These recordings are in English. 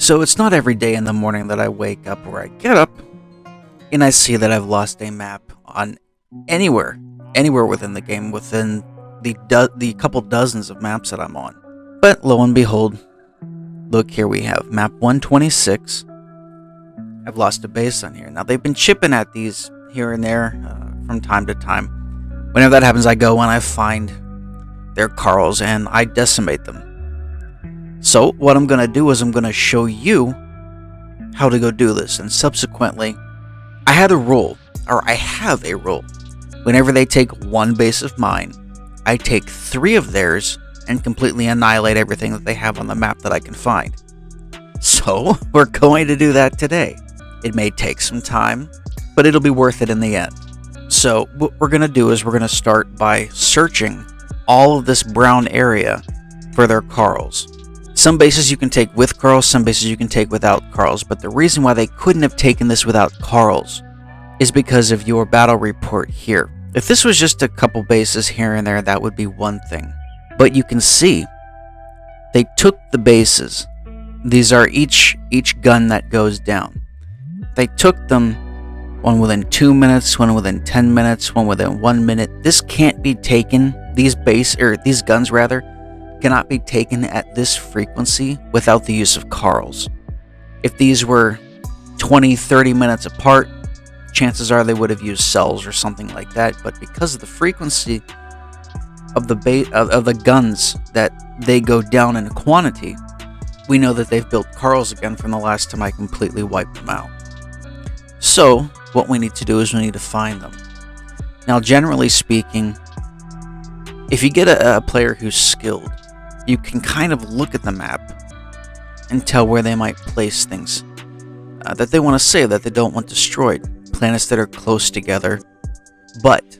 So it's not every day in the morning that I wake up or I get up and I see that I've lost a map on anywhere within the game, within the couple dozens of maps that I'm on. But lo and behold, look, here we have map 126. I've lost a base on here. Now, they've been chipping at these here and there from time to time. Whenever that happens, I go and I find their Karls and I decimate them. So what I'm going to do is I'm going to show you how to go do this. And subsequently, I have a rule. Whenever they take one base of mine, I take 3 of theirs and completely annihilate everything that they have on the map that I can find. So we're going to do that today. It may take some time, but it'll be worth it in the end. So what we're going to do is we're going to start by searching all of this brown area for their Karls. Some bases you can take with Karls, some bases you can take without Karls, but the reason why they couldn't have taken this without Karls is because of your battle report here. If this was just a couple bases here and there, that would be one thing. But you can see, they took the bases. These are each gun that goes down. They took them, one within 2 minutes, one within 10 minutes, one within 1 minute. This can't be taken, these guns cannot be taken at this frequency without the use of Karls. If these were 20-30 minutes apart, chances are they would have used cells or something like that, but because of the frequency of the guns that they go down in quantity, we know that they've built Karls again from the last time I completely wiped them out. So what we need to do is we need to find them. Now, generally speaking, if you get a player who's skilled, you can kind of look at the map and tell where they might place things that they want to save, that they don't want destroyed, planets that are close together. But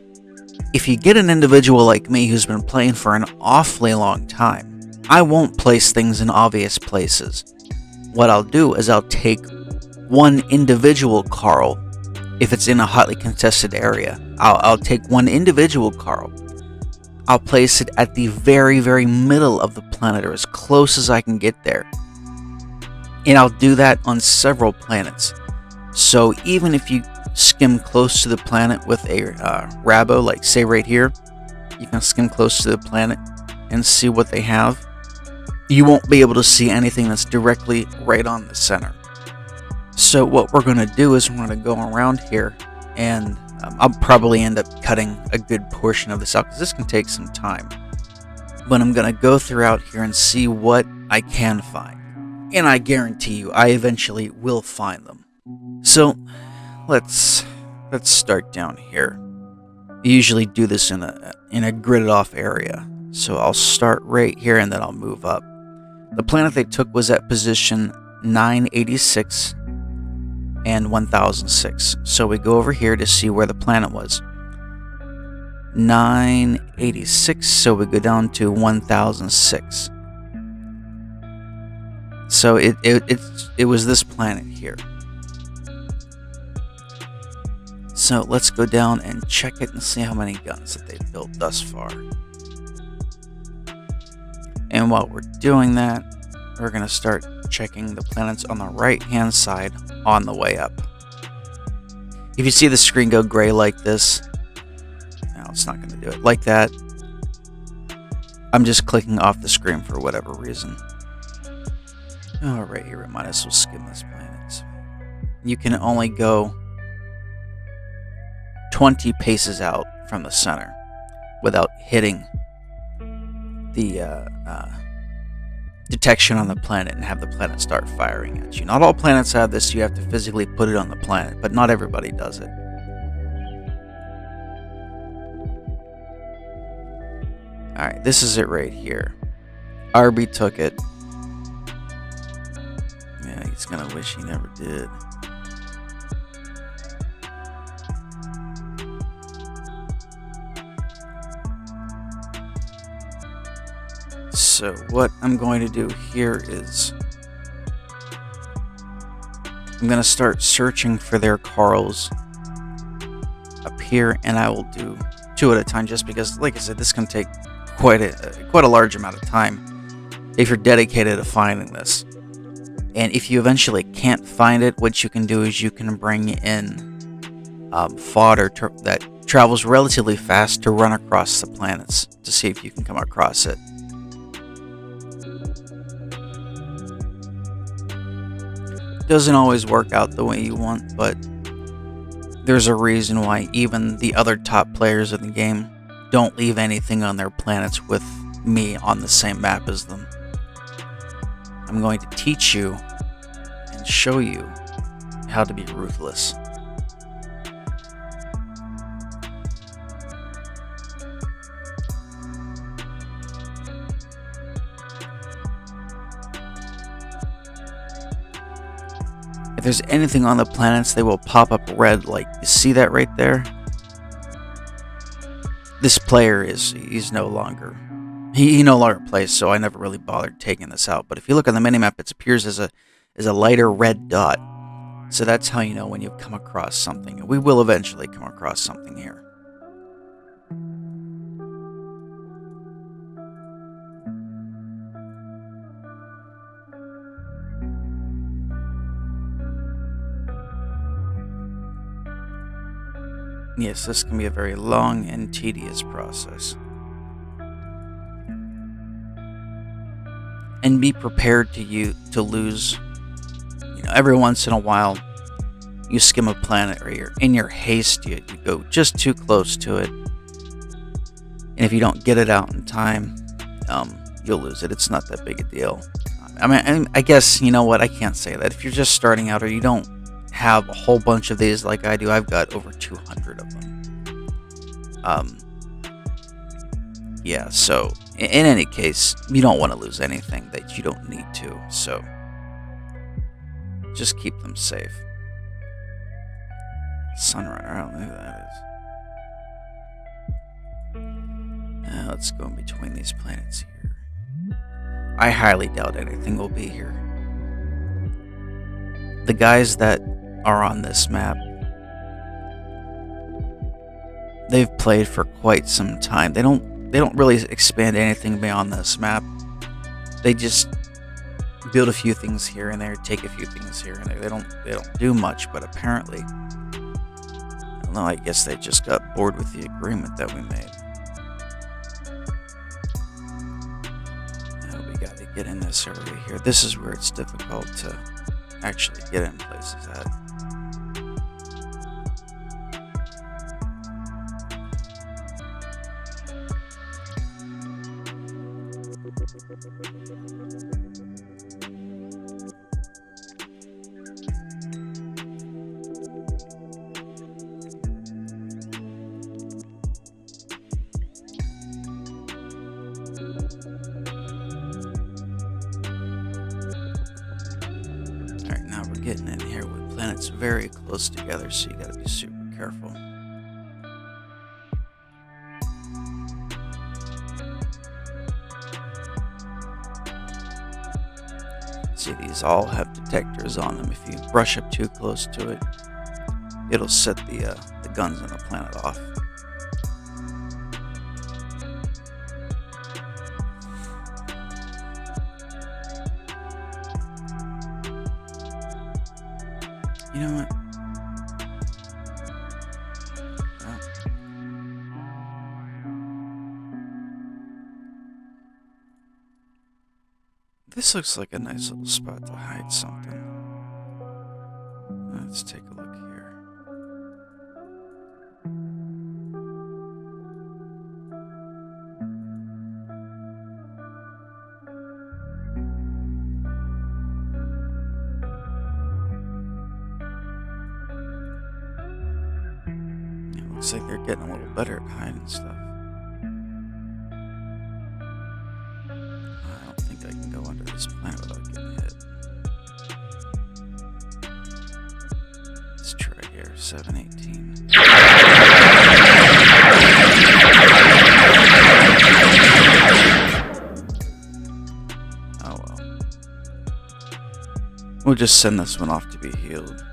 if you get an individual like me who's been playing for an awfully long time, I won't place things in obvious places. What I'll do is I'll take one individual Karl. If it's in a hotly contested area, I'll take one individual Karl. I'll place it at the very, very middle of the planet, or as close as I can get there. And I'll do that on several planets. So even if you skim close to the planet with a Rabo, like say right here, you can skim close to the planet and see what they have. You won't be able to see anything that's directly right on the center. So what we're going to do is we're going to go around here, and I'll probably end up cutting a good portion of this out because this can take some time. But I'm going to go throughout here and see what I can find. And I guarantee you, I eventually will find them. So let's start down here. I usually do this in a gridded off area. So I'll start right here and then I'll move up. The planet they took was at position 986 and 1006. So we go over here to see where the planet was. 986, so we go down to 1006. So it was this planet here. So let's go down and check it and see how many guns that they've built thus far. And while we're doing that, we're going to start checking the planets on the right hand side on the way up. If you see the screen go gray like this, no, it's not going to do it like that. I'm just clicking off the screen for whatever reason. Alright, here we might as well skim this planet. You can only go 20 paces out from the center without hitting the detection on the planet and have the planet start firing at you. Not all planets have this, you have to physically put it on the planet, but not everybody does it. Alright, this is it right here. RB took it. Yeah, he's gonna wish he never did. So what I'm going to do here is I'm going to start searching for their Karls up here, and I will do 2 at a time just because, like I said, this can take quite a large amount of time if you're dedicated to finding this. And if you eventually can't find it, what you can do is you can bring in fodder that travels relatively fast to run across the planets to see if you can come across it. Doesn't always work out the way you want, but there's a reason why even the other top players in the game don't leave anything on their planets with me on the same map as them. I'm going to teach you and show you how to be ruthless. If there's anything on the planets, they will pop up red, like, you see that right there? This player he's no longer, he no longer plays, so I never really bothered taking this out. But if you look on the minimap, it appears as a lighter red dot. So that's how you know when you've come across something. And we will eventually come across something here. Yes, this can be a very long and tedious process. And be prepared to lose. Every once in a while, you skim a planet, or in your haste, you go just too close to it. And if you don't get it out in time, you'll lose it. It's not that big a deal. I guess, you know what, I can't say that. If you're just starting out or you don't have a whole bunch of these like I do, I've got over 200 of them. Yeah, so in any case, you don't want to lose anything that you don't need to, so just keep them safe. Sunrunner, I don't know who that is. Let's go in between these planets here. I highly doubt anything will be here. The guys that are on this map, they've played for quite some time. They don't really expand anything beyond this map. They just build a few things here and there, take a few things here and there. They don't do much, but apparently, I don't know, I guess they just got bored with the agreement that we made. Now we got to get in this area here. This is where it's difficult to actually get in places at. Alright, now we're getting in here with planets very close together, so you gotta be super careful. See, these all have detectors on them. If you brush up too close to it, it'll set the guns on the planet off. You know what? Well, this looks like a nice little spot to hide something. Let's take a look here. It looks like they're getting a little better at hiding stuff. I don't think I can go under this planet without getting hit. Let's try here, 718. Oh well. We'll just send this one off to be healed.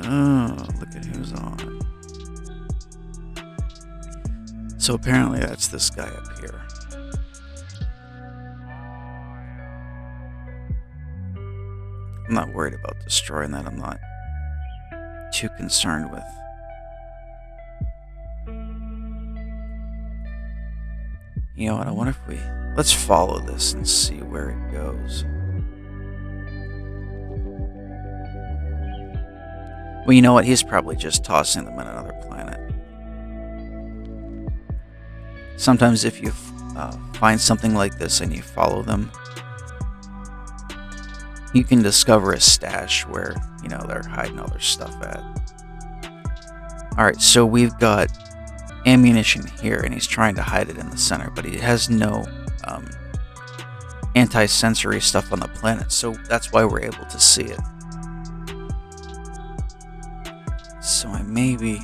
Oh, look at who's on. So apparently that's this guy up here. I'm not worried about destroying that. I'm not too concerned with. You know what? I wonder if we... Let's follow this and see where it goes. Well, you know what? He's probably just tossing them on another planet. Sometimes if you find something like this and you follow them, you can discover a stash where, you know, they're hiding all their stuff at. Alright, so we've got ammunition here, and he's trying to hide it in the center, but he has no anti-sensory stuff on the planet, so that's why we're able to see it. So I maybe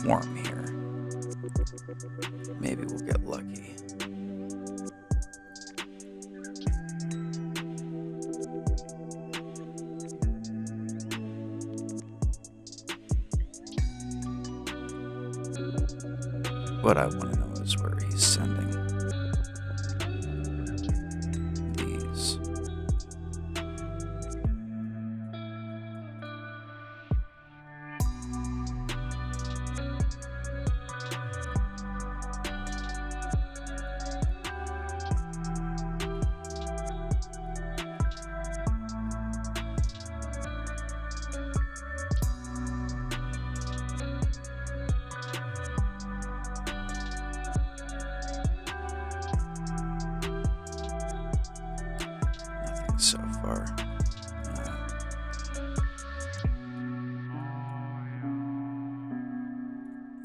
warm here. Maybe we'll get lucky. What I want to know is where he's sending these. So far.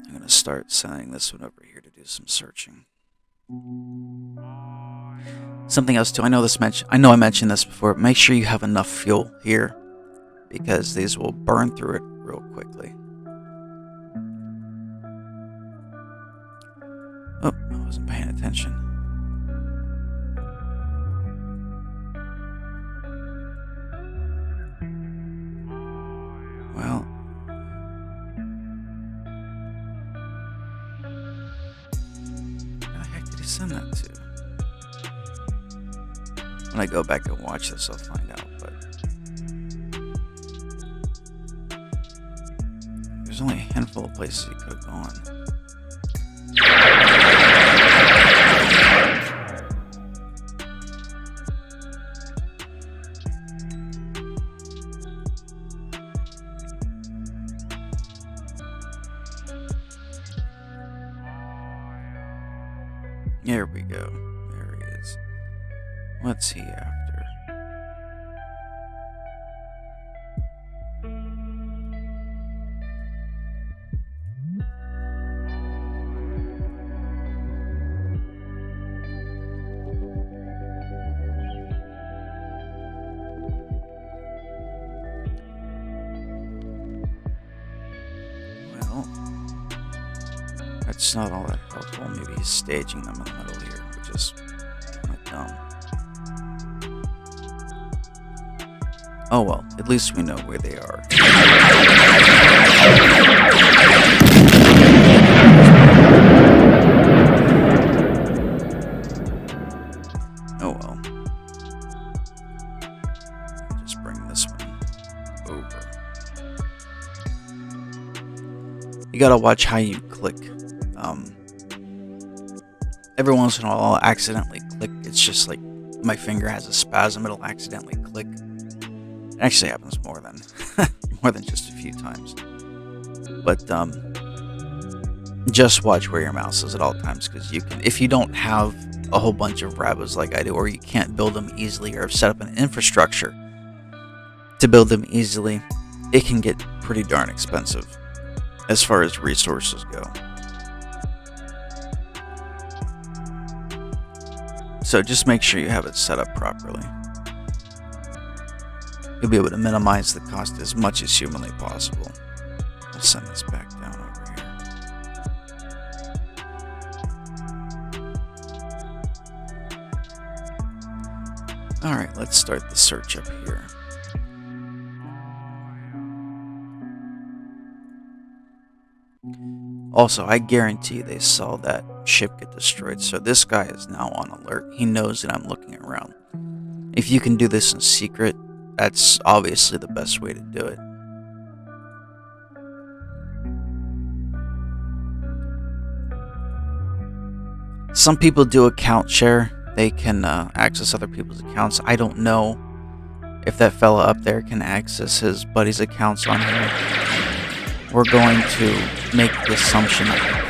I'm going to start sending this one over here to do some searching. Something else too, I know I mentioned this before, but make sure you have enough fuel here, because these will burn through it real quickly. Oh, I wasn't paying attention. Well, where the heck did he send that to? When I go back and watch this, I'll find out, but there's only a handful of places he could have gone. There we go. There he is. What's he after? Well, that's not all that helpful. Maybe he's staging them in the middle here, which is kind of dumb. Oh well, at least we know where they are. Oh well. Just bring this one over. You gotta watch how you click. Every once in a while I'll accidentally click. It's just like my finger has a spasm, it'll accidentally click. It actually happens more than just a few times. But just watch where your mouse is at all times, because you can, if you don't have a whole bunch of rabbits like I do, or you can't build them easily, or have set up an infrastructure to build them easily, it can get pretty darn expensive as far as resources go. So just make sure you have it set up properly. You'll be able to minimize the cost as much as humanly possible. We'll send this back down over here. Alright, let's start the search up here. Also, I guarantee they saw that ship get destroyed, so this guy is now on alert. He knows that I'm looking around. If you can do this in secret, that's obviously the best way to do it. Some people do account share. They can access other people's accounts. I don't know if that fella up there can access his buddy's accounts on here. We're going to make the assumption that he can.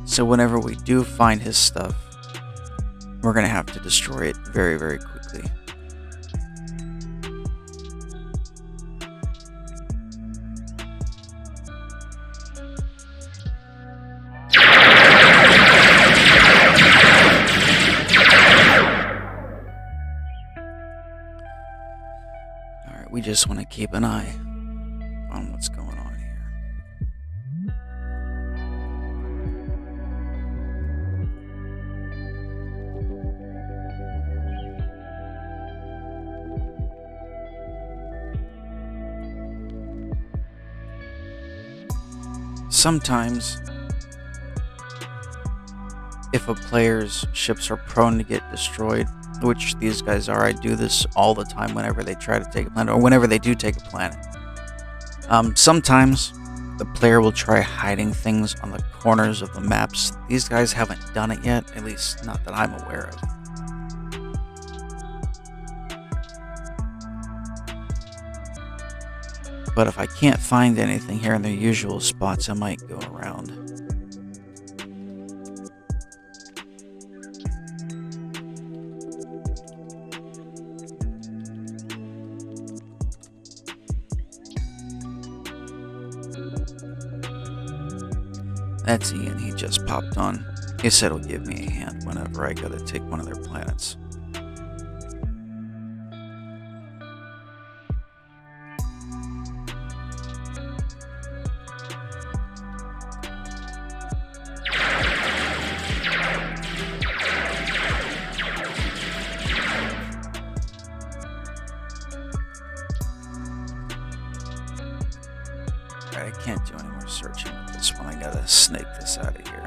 So whenever we do find his stuff, we're going to have to destroy it very, very quickly. Alright, we just want to keep an eye on what's going on here. Sometimes, if a player's ships are prone to get destroyed, which these guys are, I do this all the time whenever they try to take a planet, or whenever they do take a planet. Sometimes, the player will try hiding things on the corners of the maps. These guys haven't done it yet, at least not that I'm aware of. But if I can't find anything here in their usual spots, I might go around. That's Ian, he just popped on. He said he'll give me a hand whenever I gotta take one of their planets. I can't do any more searching with this one. I gotta snake this out of here.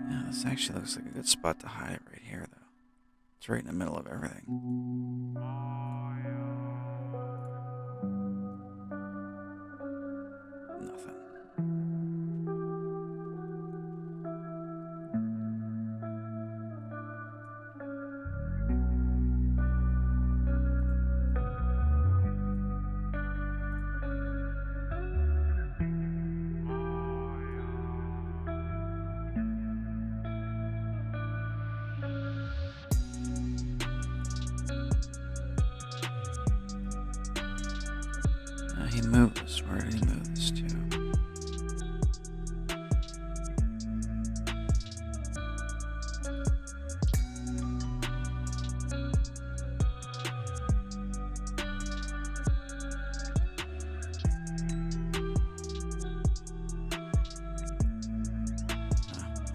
Yeah, this actually looks like a good spot to hide right here, though. It's right in the middle of everything. Nothing. He moved this. Where did he move this to?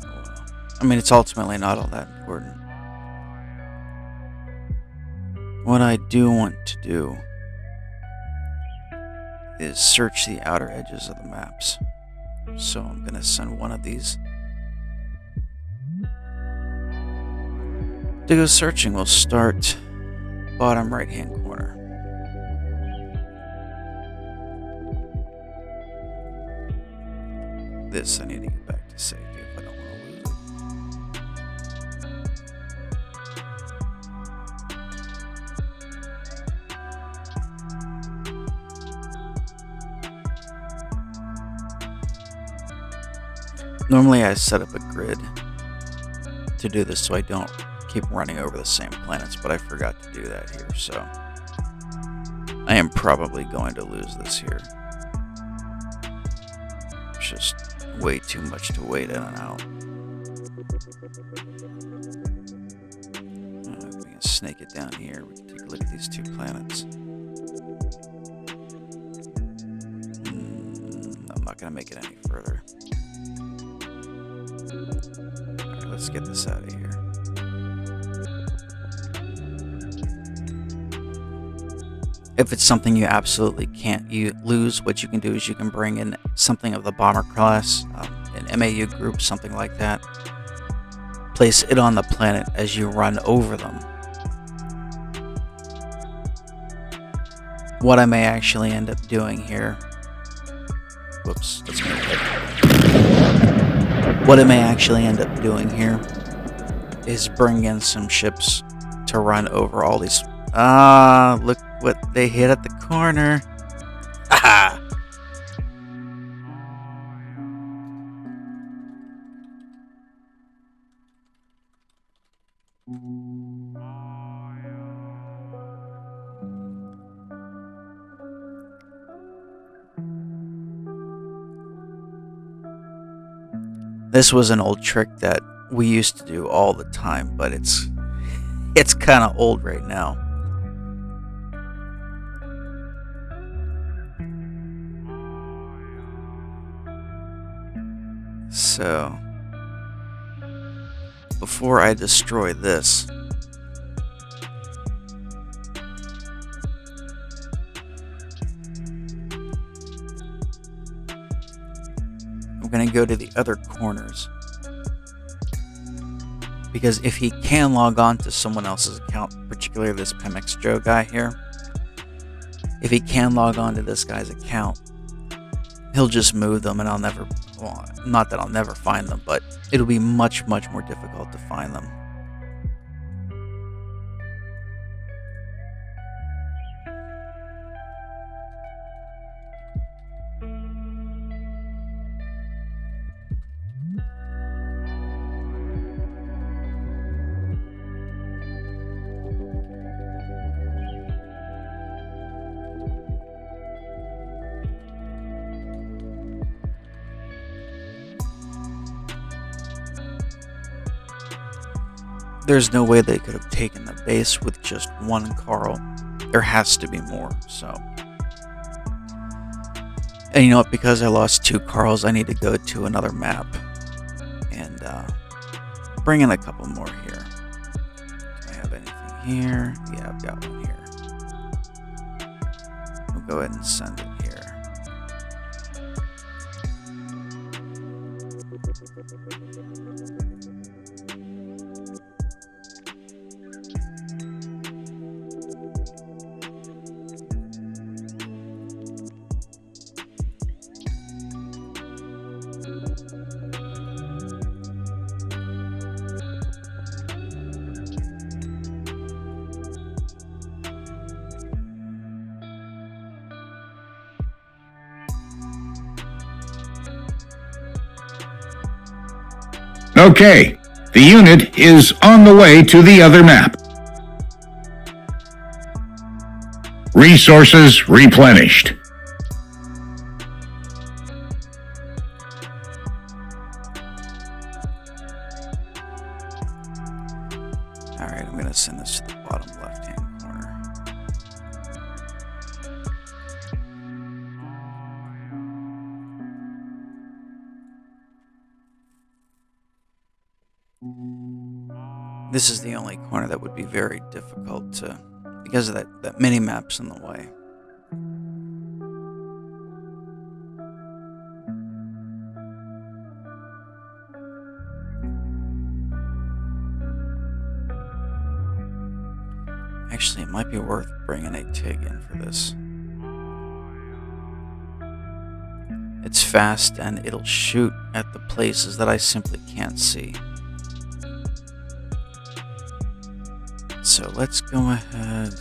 Oh well. I mean, it's ultimately not all that important. What I do want to do is search the outer edges of the maps. So I'm going to send one of these to go searching. We'll start bottom right hand corner. This I need to get back to safety if I don't want to lose it. Normally I set up a grid to do this so I don't keep running over the same planets, but I forgot to do that here, so I am probably going to lose this here. It's just way too much to wait in and out. We can snake it down here. We can take a look at these two planets. I'm not going to make it any further. Let's get this out of here. If it's something you absolutely can't lose, what you can do is you can bring in something of the bomber class, an MAU group, something like that. Place it on the planet as you run over them. What I may actually end up doing here... Whoops, that's me. What I may actually end up doing here is bring in some ships to run over all these... look what they hit at the corner. Aha! This was an old trick that we used to do all the time, but it's kind of old right now. So, before I destroy this, I'm going to go to the other corners. Because if he can log on to someone else's account, particularly this Pemex Joe guy here, if he can log on to this guy's account, he'll just move them and I'll never, well, not that I'll never find them, but it'll be much, much more difficult to find them. There's no way they could have taken the base with just one Karl. There has to be more, so. And you know what, because I lost 2 Karls, I need to go to another map and bring in a couple more here. Do I have anything here? Yeah, I've got one here. We'll go ahead and send it here. Okay, the unit is on the way to the other map. Resources replenished. Alright, I'm going to send this to the bottom left-hand corner. This is the only corner that would be very difficult to, because of that mini-map's in the way. Actually, it might be worth bringing a TIG in for this. It's fast and it'll shoot at the places that I simply can't see. So let's go ahead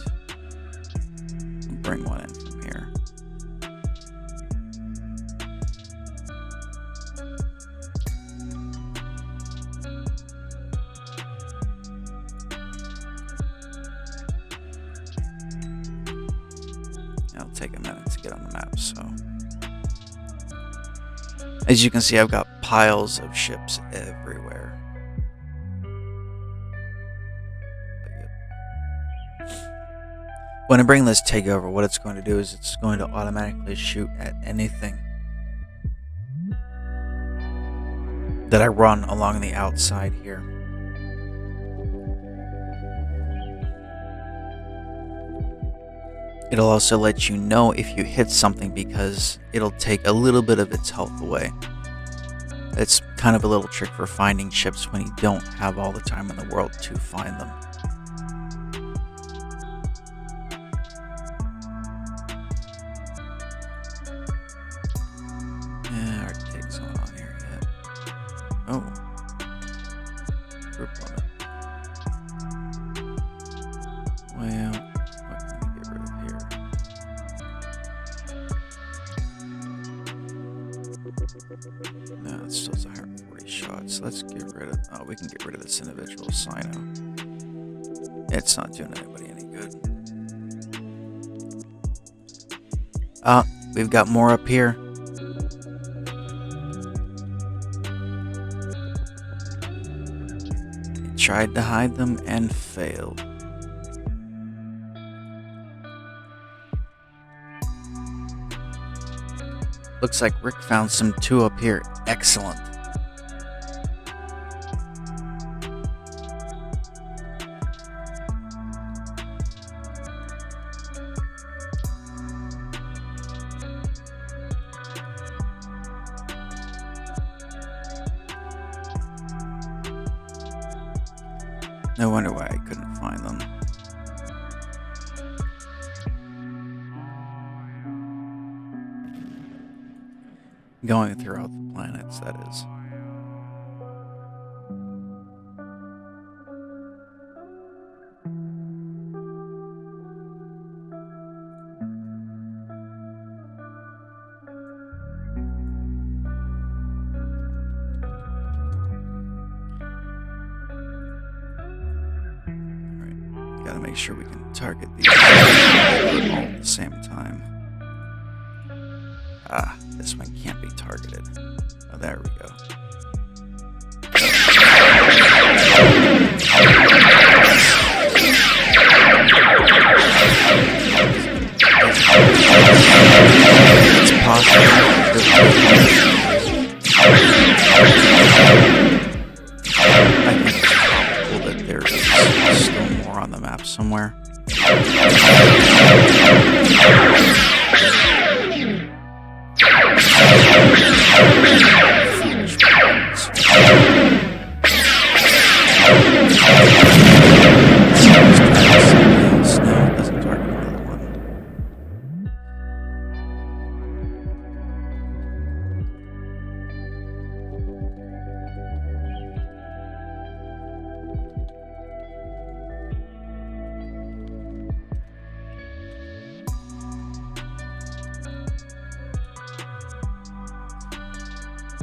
and bring one in from here. It'll take a minute to get on the map, so. As you can see, I've got piles of ships everywhere. When I bring this TIG over, what it's going to do is it's going to automatically shoot at anything that I run along the outside here. It'll also let you know if you hit something because it'll take a little bit of its health away. It's kind of a little trick for finding ships when you don't have all the time in the world to find them. Yeah, our take's not on here yet. Oh. Group limit. Well, what can we get rid of here? No, it still has 140 shots. Let's get rid of... Oh, we can get rid of this individual Sino. It's not doing anybody any good. We've got more up here. He tried to hide them and failed. Looks like Rick found some too up here. Excellent. No wonder why I couldn't find them. Going throughout the planets, that is. Alright, gotta make sure we can target these all at the same time. Ah, this one can't be targeted. Oh, there we go. It's possible. I think it's possible that there is still more on the map somewhere.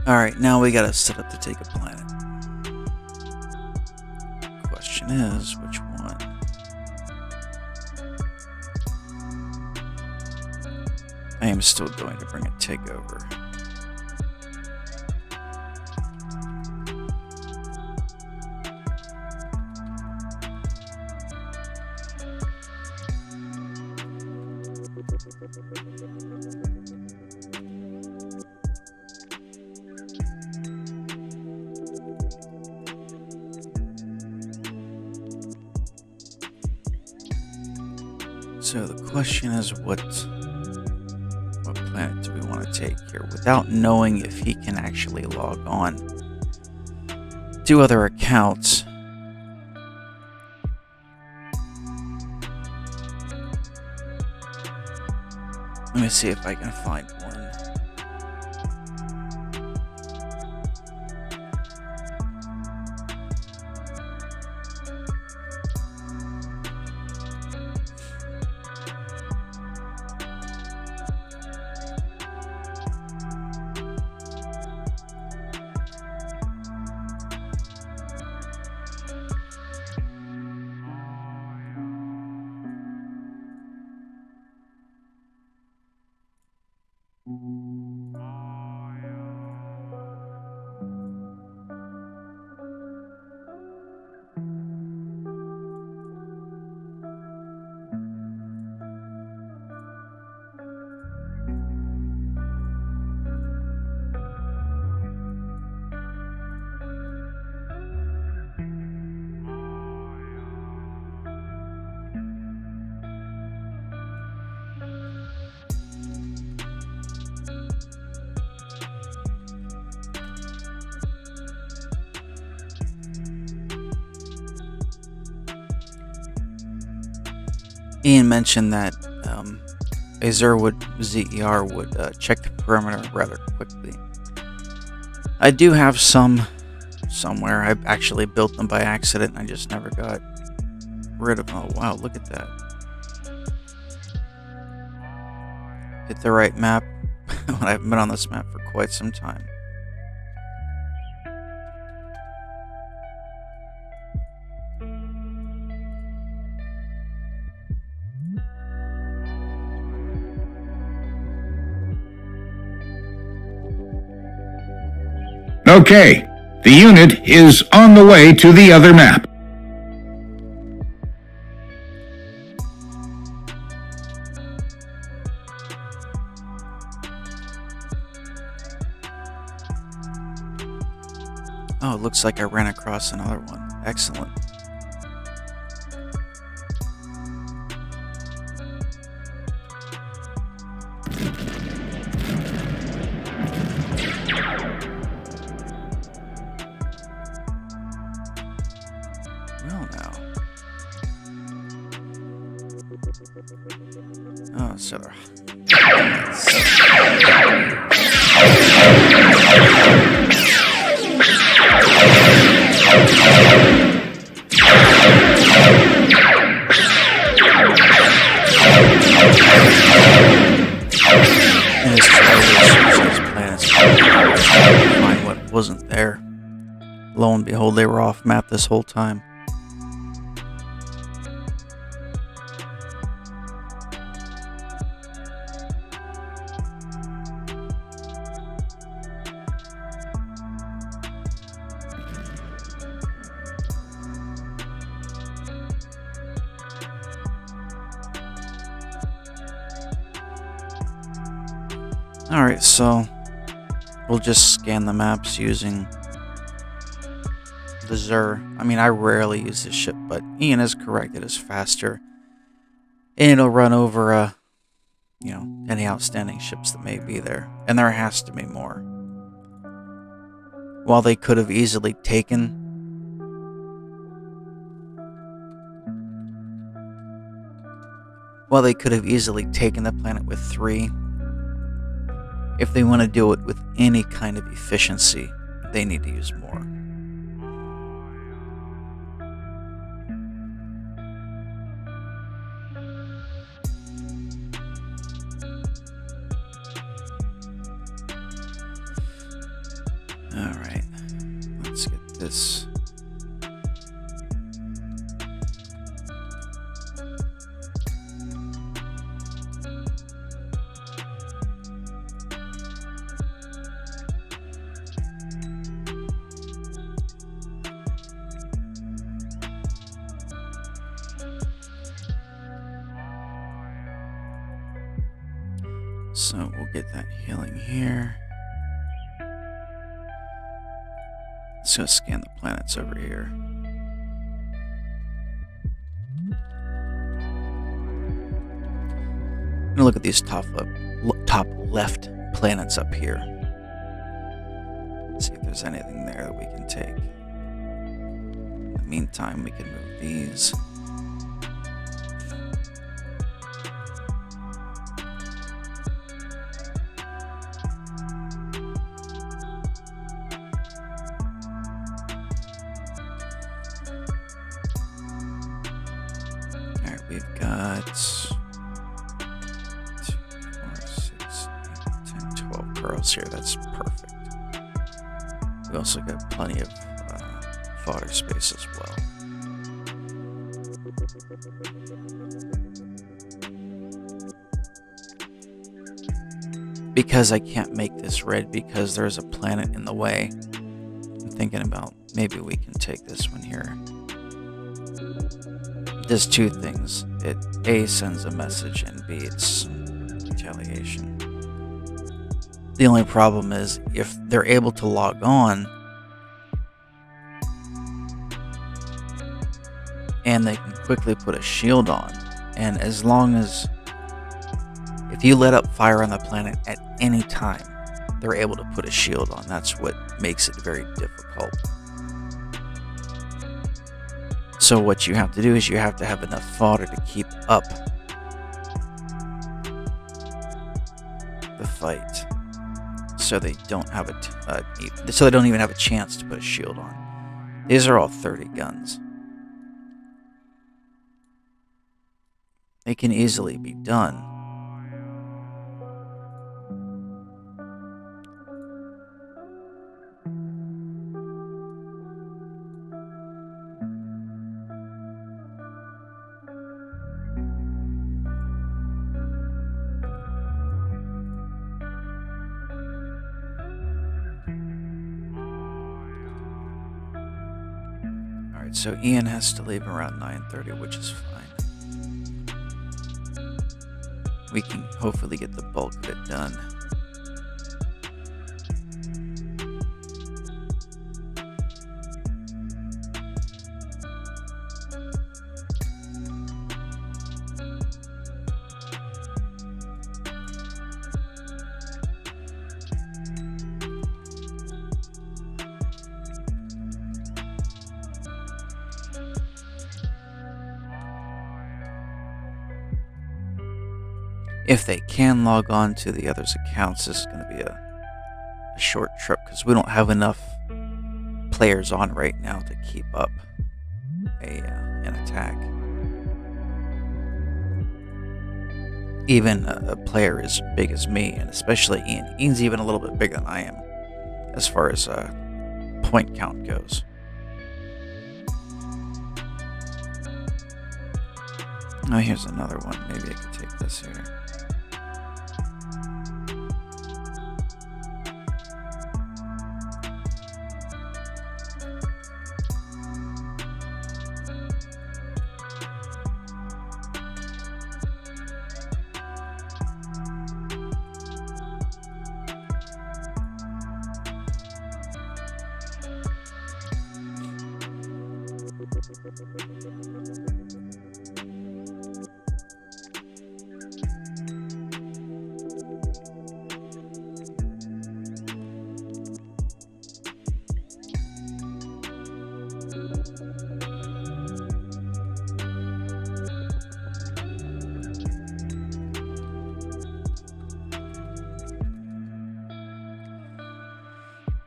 Alright, now we gotta set up to take a planet. Question is, which one? I am still going to bring a takeover. So the question is, what planet do we want to take here without knowing if he can actually log on to other accounts? Let me see if I can find one. Ian mentioned that Zer would check the perimeter rather quickly. I do have some somewhere. I actually built them by accident and I just never got rid of them. Oh wow, look at that. Hit the right map when I haven't been on this map for quite some time. Okay, the unit is on the way to the other map. Oh, it looks like I ran across another one. Excellent. Well, now. Oh, so they're... And his planets find what wasn't there. Lo and behold, they were off map this whole time. Alright, so we'll just scan the maps using the Zer. I mean, I rarely use this ship, but Ian is correct. It is faster. And it'll run over, any outstanding ships that may be there. And there has to be more. While they could have easily taken... the planet with 3... If they want to do it with any kind of efficiency, they need to use more. Alright, let's get this. So we'll get that healing here. Let's go scan the planets over here. I'm gonna look at these top left planets up here. See if there's anything there that we can take. In the meantime, we can move these. We've got 2, 4, 6, 8, 10, 12 Karls here. That's perfect. We also got plenty of fodder space as well. Because I can't make this red because there's a planet in the way, I'm thinking about maybe we can take this one here. Does 2 things. It A, sends a message, and B, it's retaliation. The only problem is if they're able to log on and they can quickly put a shield on, and as long as if you let up fire on the planet at any time, they're able to put a shield on. That's what makes it very difficult. So what you have to do is you have to have enough fodder to keep up the fight, so they don't have so they don't even have a chance to put a shield on. These are all 30 guns. It can easily be done. Alright, so Ian has to leave around 9:30, which is fine. We can hopefully get the bulk of it done. If they can log on to the others' accounts, this is going to be a short trip because we don't have enough players on right now to keep up an attack. Even a player as big as me, and especially Ian. Ian's even a little bit bigger than I am as far as point count goes. Oh, here's another one. Maybe I could take this here.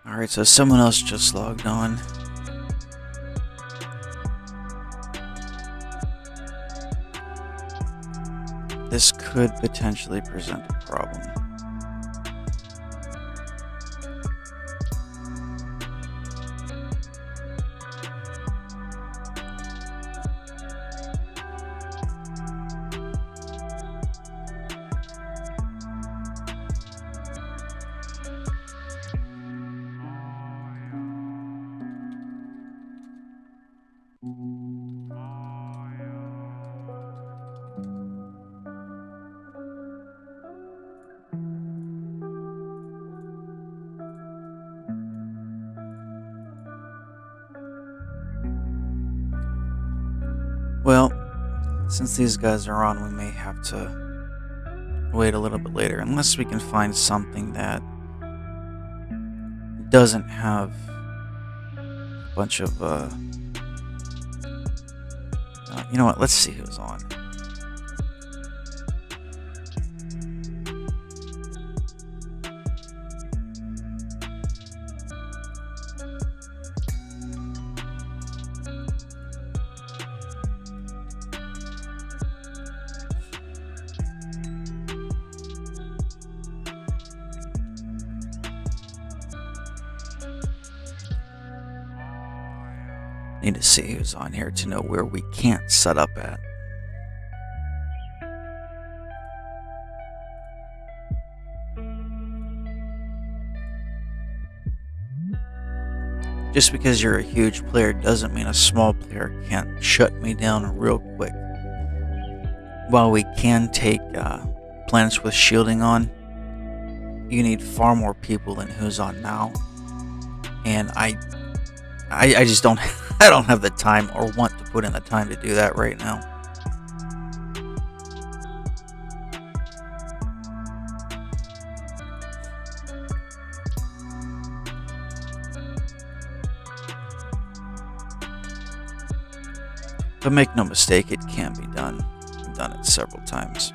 Alright, so someone else just logged on. This could potentially present a problem. Well, since these guys are on, we may have to wait a little bit later, unless we can find something that doesn't have a bunch of, you know what, let's see who's on. Need to see who's on here to know where we can't set up at. Just because you're a huge player doesn't mean a small player can't shut me down real quick. While we can take planets with shielding on, you need far more people than who's on now. And I just don't I don't have the time or want to put in the time to do that right now. But make no mistake, it can be done. I've done it several times.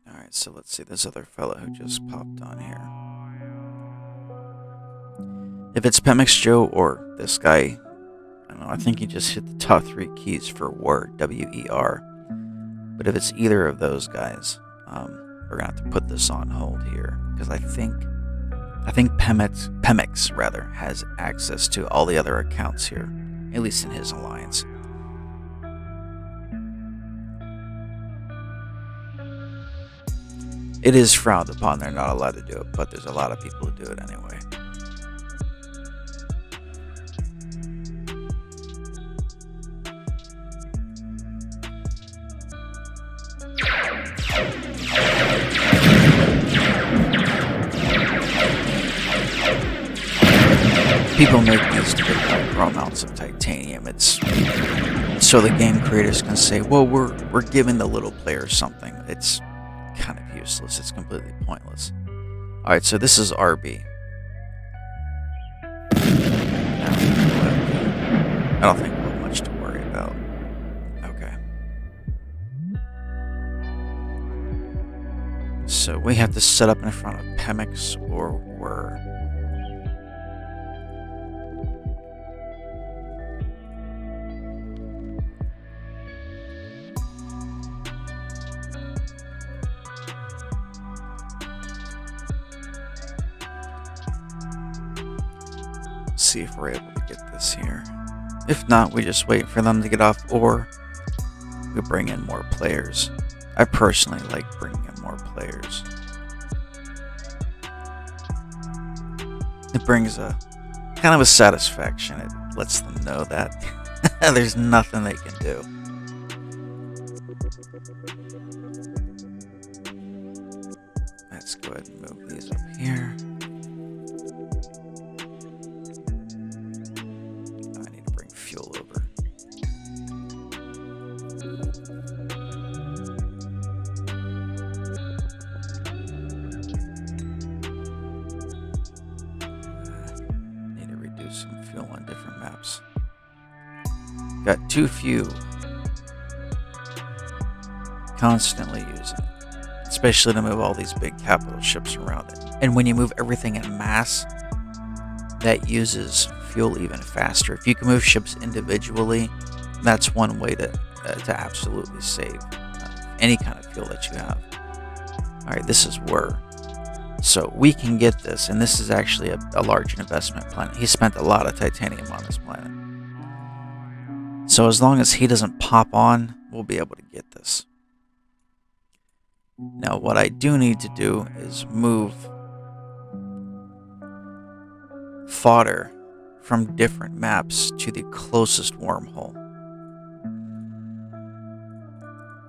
Alright, so let's see this other fella who just popped on here. If it's Pemex Joe or this guy, I don't know, I think he just hit the top 3 keys for WER, W-E-R. But if it's either of those guys, we're going to have to put this on hold here. Because I think Pemex rather, has access to all the other accounts here. At least in his alliance. It is frowned upon, they're not allowed to do it, but there's a lot of people who do it anyway. People make these to grow amounts of titanium. It's so the game creators can say, well, we're giving the little players something. It's kind of useless. It's completely pointless. Alright, so this is RB. I don't think we'll have much to worry about. Okay. So we have to set up in front of Pemex or WER. See if we're able to get this here. If not, we just wait for them to get off, or we bring in more players. I personally like bringing in more players. It brings a kind of a satisfaction. It lets them know that there's nothing they can do. Let's go ahead and move these up here. Some fuel on different maps. Got too few. Constantly using it. Especially to move all these big capital ships around it. And when you move everything in mass, that uses fuel even faster. If you can move ships individually, that's one way to absolutely save any kind of fuel that you have. Alright, this is WER. So we can get this, and this is actually a large investment planet. He spent a lot of titanium on this planet. So as long as he doesn't pop on, we'll be able to get this. Now what I do need to do is move fodder from different maps to the closest wormhole.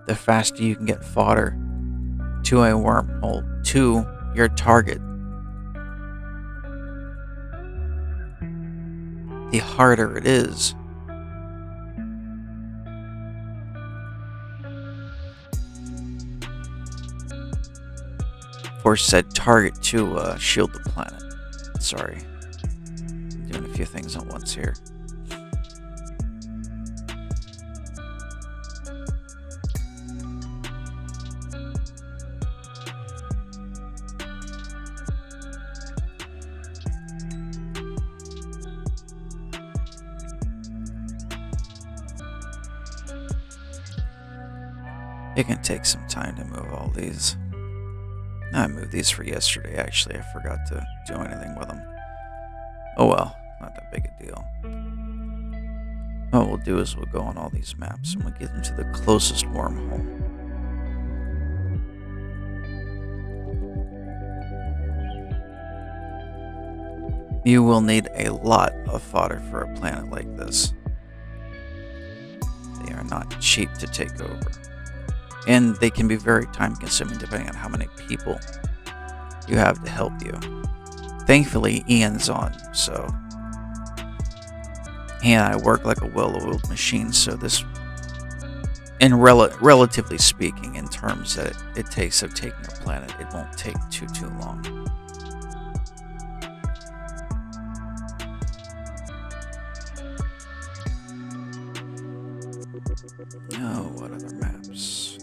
The faster you can get fodder to a wormhole to your target, the harder it is for said target to shield the planet. Sorry, I'm doing a few things at once here. It can take some time to move all these. I moved these for yesterday, actually. I forgot to do anything with them. Oh well, not that big a deal. What we'll do is we'll go on all these maps and we'll get into the closest wormhole. You will need a lot of fodder for a planet like this. They are not cheap to take over. And they can be very time consuming depending on how many people you have to help you. Thankfully, Ian's on, so... And I work like a well-oiled machine, so this... And relatively speaking, in terms that it takes of taking a planet, it won't take too long. Oh, what other maps?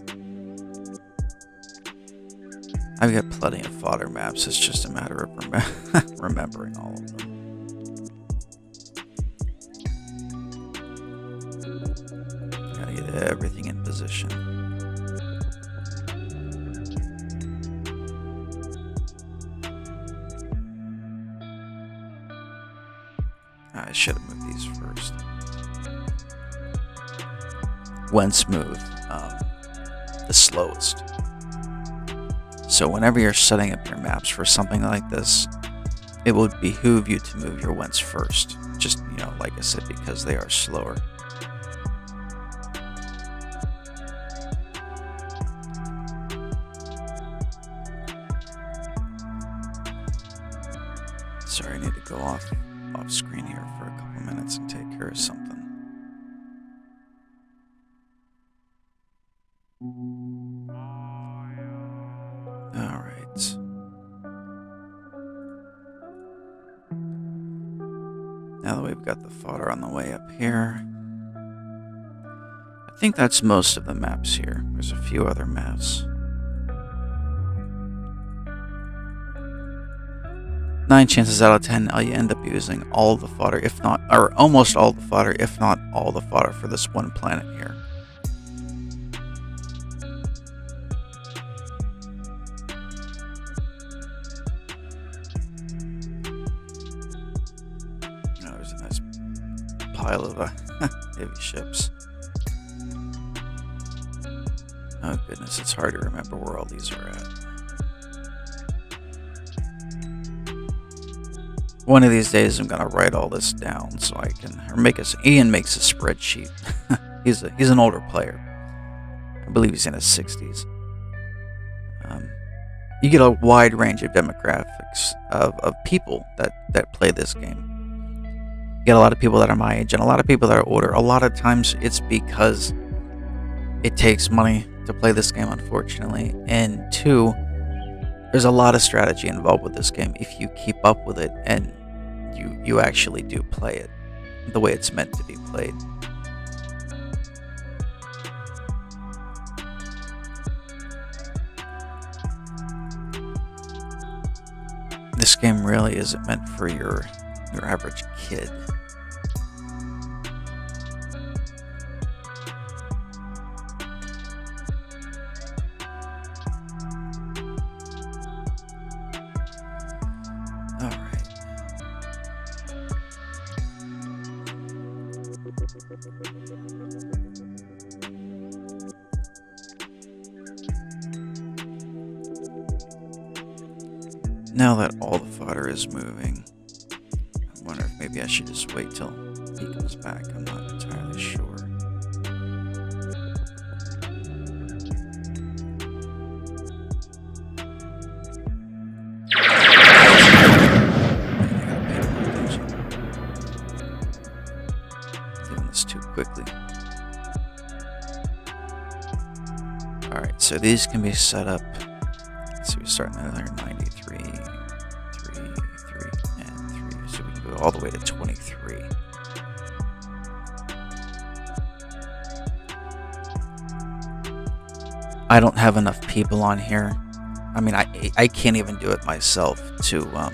I've got plenty of fodder maps. It's just a matter of remembering all of them. Gotta get everything in position. I should have moved these first. When smooth, the slowest. So whenever you're setting up your maps for something like this, it would behoove you to move your wents first. Just, like I said, because they are slower. Sorry, I need to go off screen here for a couple minutes and take care of something. Alright. Now that we've got the fodder on the way up here, I think that's most of the maps here. There's a few other maps. 9 chances out of 10 you end up using all the fodder, if not, or almost all the fodder, if not all the fodder for this one planet here. There's a nice pile of heavy ships. Oh goodness, it's hard to remember where all these are at. One of these days I'm gonna write all this down so I can, Ian makes a spreadsheet. he's an older player. I believe he's in his 60s. You get a wide range of demographics of people that play this game. You get a lot of people that are my age and a lot of people that are older. A lot of times it's because it takes money to play this game, unfortunately. And 2, there's a lot of strategy involved with this game if you keep up with it and you actually do play it the way it's meant to be played. This game really isn't meant for your average kid. Now that all the fodder is moving, I wonder if maybe I should just wait till he comes back. I'm not entirely sure. Doing this too quickly. Alright, so these can be set up. So we start another 93, 3, 3, and 3. So we can go all the way to 23. I don't have enough people on here. I mean, I can't even do it myself to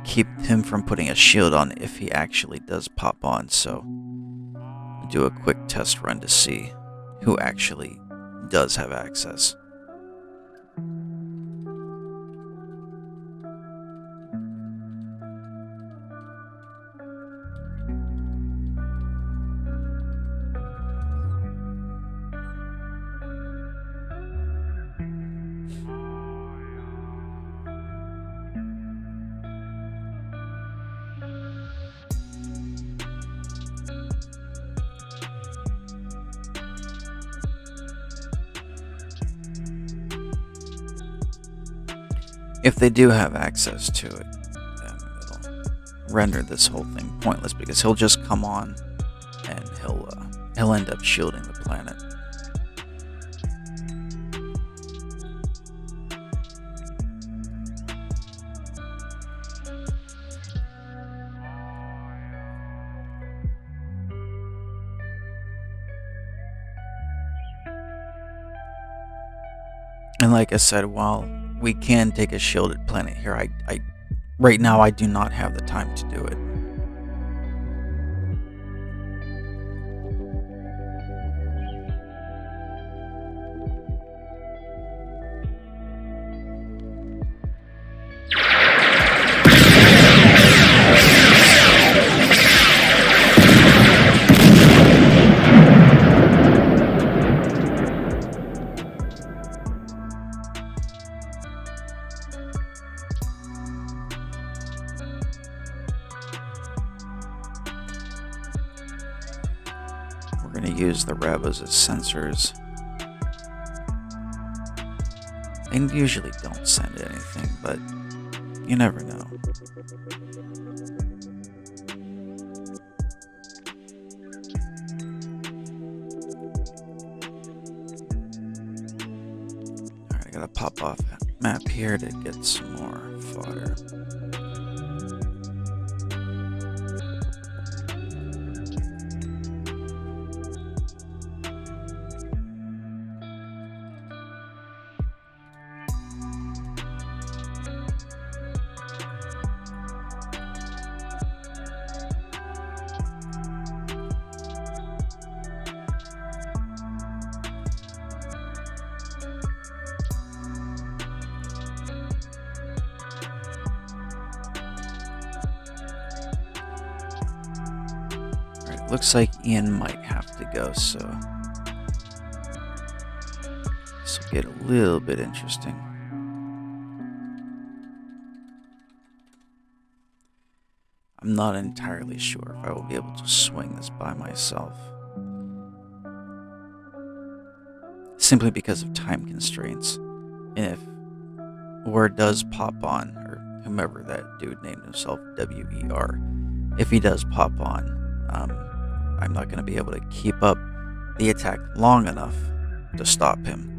keep him from putting a shield on if he actually does pop on. So I'll do a quick test run to see who actually does have access. If they do have access to it, then it'll render this whole thing pointless, because he'll just come on and he'll end up shielding the planet. And like I said, while we can take a shielded planet here, I right now I do not have the time to do it. We're going to use the Rebels as sensors. They usually don't send anything, but you never know. Alright, I gotta pop off that map here to get some more fodder. Looks like Ian might have to go, so this will get a little bit interesting. I'm not entirely sure if I will be able to swing this by myself, simply because of time constraints. And if word does pop on, or whomever that dude named himself, WER, if he does pop on, I'm not going to be able to keep up the attack long enough to stop him.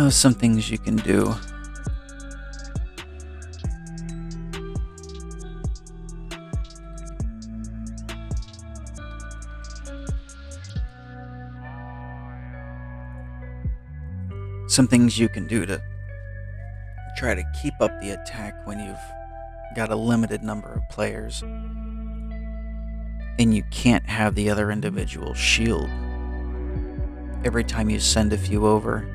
Some things you can do. Some things you can do to try to keep up the attack when you've got a limited number of players and you can't have the other individual shield. Every time you send a few over,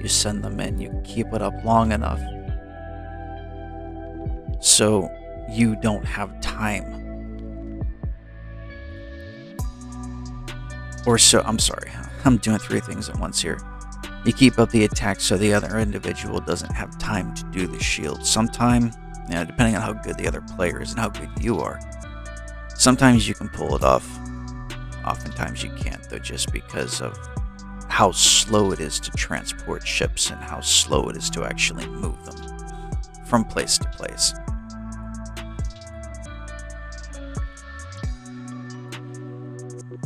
you send them in, you keep it up long enough so you don't have time. Or so, I'm sorry, I'm doing three things at once here. You keep up the attack so the other individual doesn't have time to do the shield. Sometime, depending on how good the other player is and how good you are, sometimes you can pull it off. Oftentimes you can't, though, just because of how slow it is to transport ships and how slow it is to actually move them from place to place.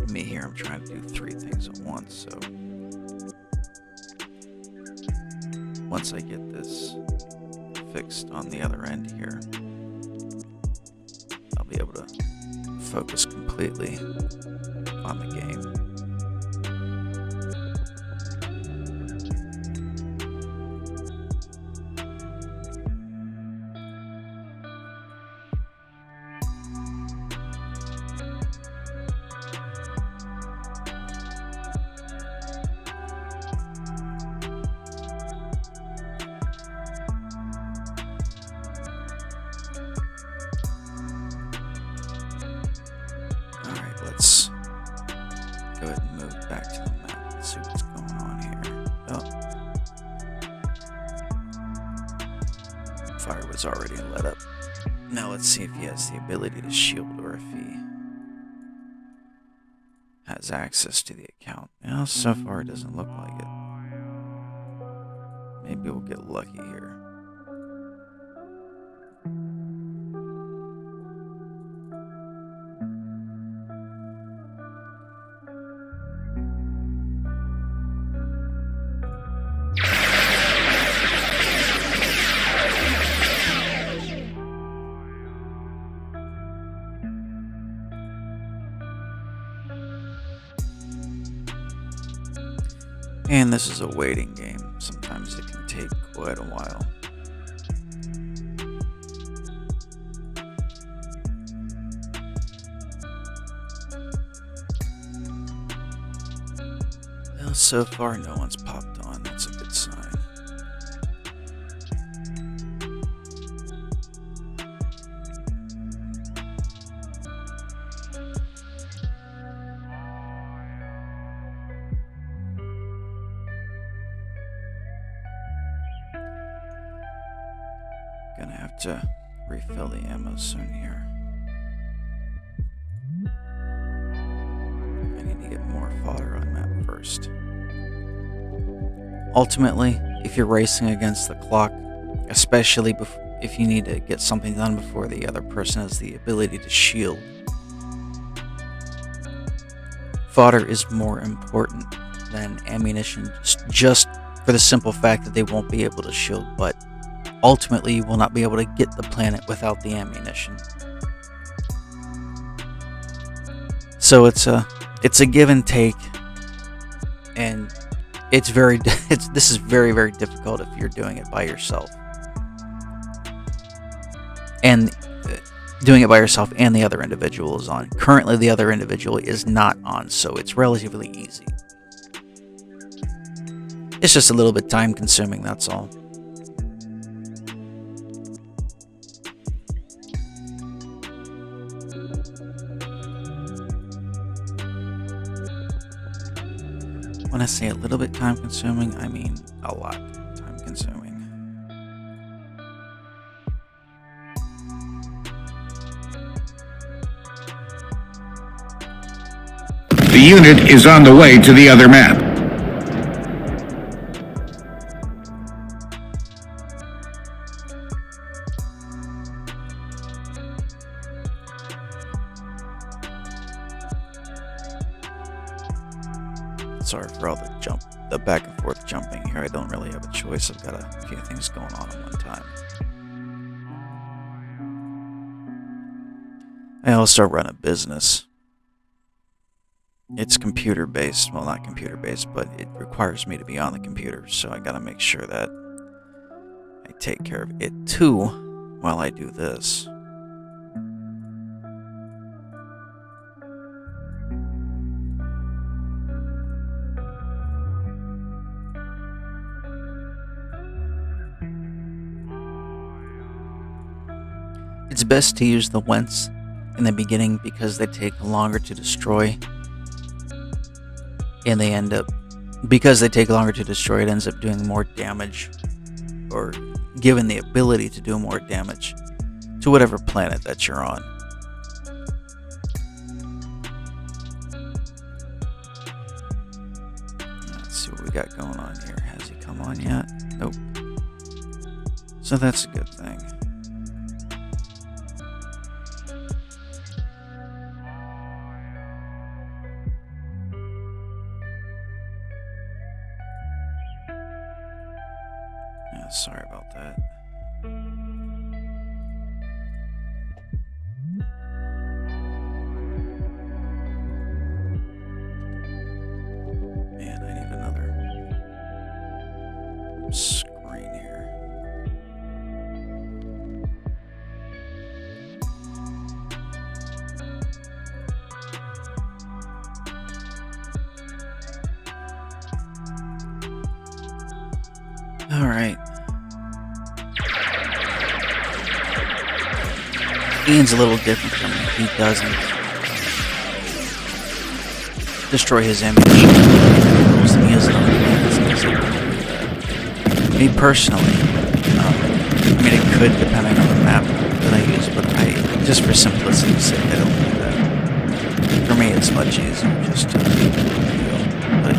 Me here, I'm trying to do three things at once, so once I get this fixed on the other end here, I'll be able to focus completely on the game. Alright, let's go ahead and move back to the map. Let's see what's going on here. Oh. Fire was already lit up. Now let's see if he has the ability to shield or if he has access to the account. Now, so far it doesn't look like it. Maybe we'll get lucky here. And this is a waiting game. Sometimes it can take quite a while. Well, so far no one's popped on. That's a good sign. Gonna have to refill the ammo soon here. I need to get more fodder on map first. Ultimately, if you're racing against the clock, especially if you need to get something done before the other person has the ability to shield, fodder is more important than ammunition, just for the simple fact that they won't be able to shield, but ultimately you will not be able to get the planet without the ammunition. So it's a give and take, and this is very, very difficult if you're doing it by yourself. And doing it by yourself and the other individual is on. Currently the other individual is not on, so it's relatively easy. It's just a little bit time consuming, that's all. When I say a little bit time consuming, I mean a lot time consuming. The unit is on the way to the other map. Sorry for all the back and forth jumping here. I don't really have a choice. I've got a few things going on at one time. I also run a business. It's computer based. Well, not computer based, but it requires me to be on the computer. So I gotta make sure that I take care of it too while I do this. It's best to use the whents in the beginning because they take longer to destroy. And because they take longer to destroy, it ends up doing more damage, or given the ability to do more damage to whatever planet that you're on. Let's see what we got going on here. Has he come on yet? Nope. So that's a good thing. Yeah, sorry about that. Alright. Ian's a little different from me. He doesn't destroy his ammunition. He has no me personally, I mean, it could depending on the map that I use, but just for simplicity's sake, I don't do that. For me, it's much easier just to, but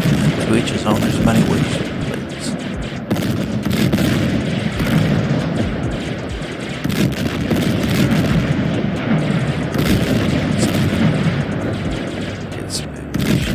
to each his own. There's many ways you can play this. Get some ammunition.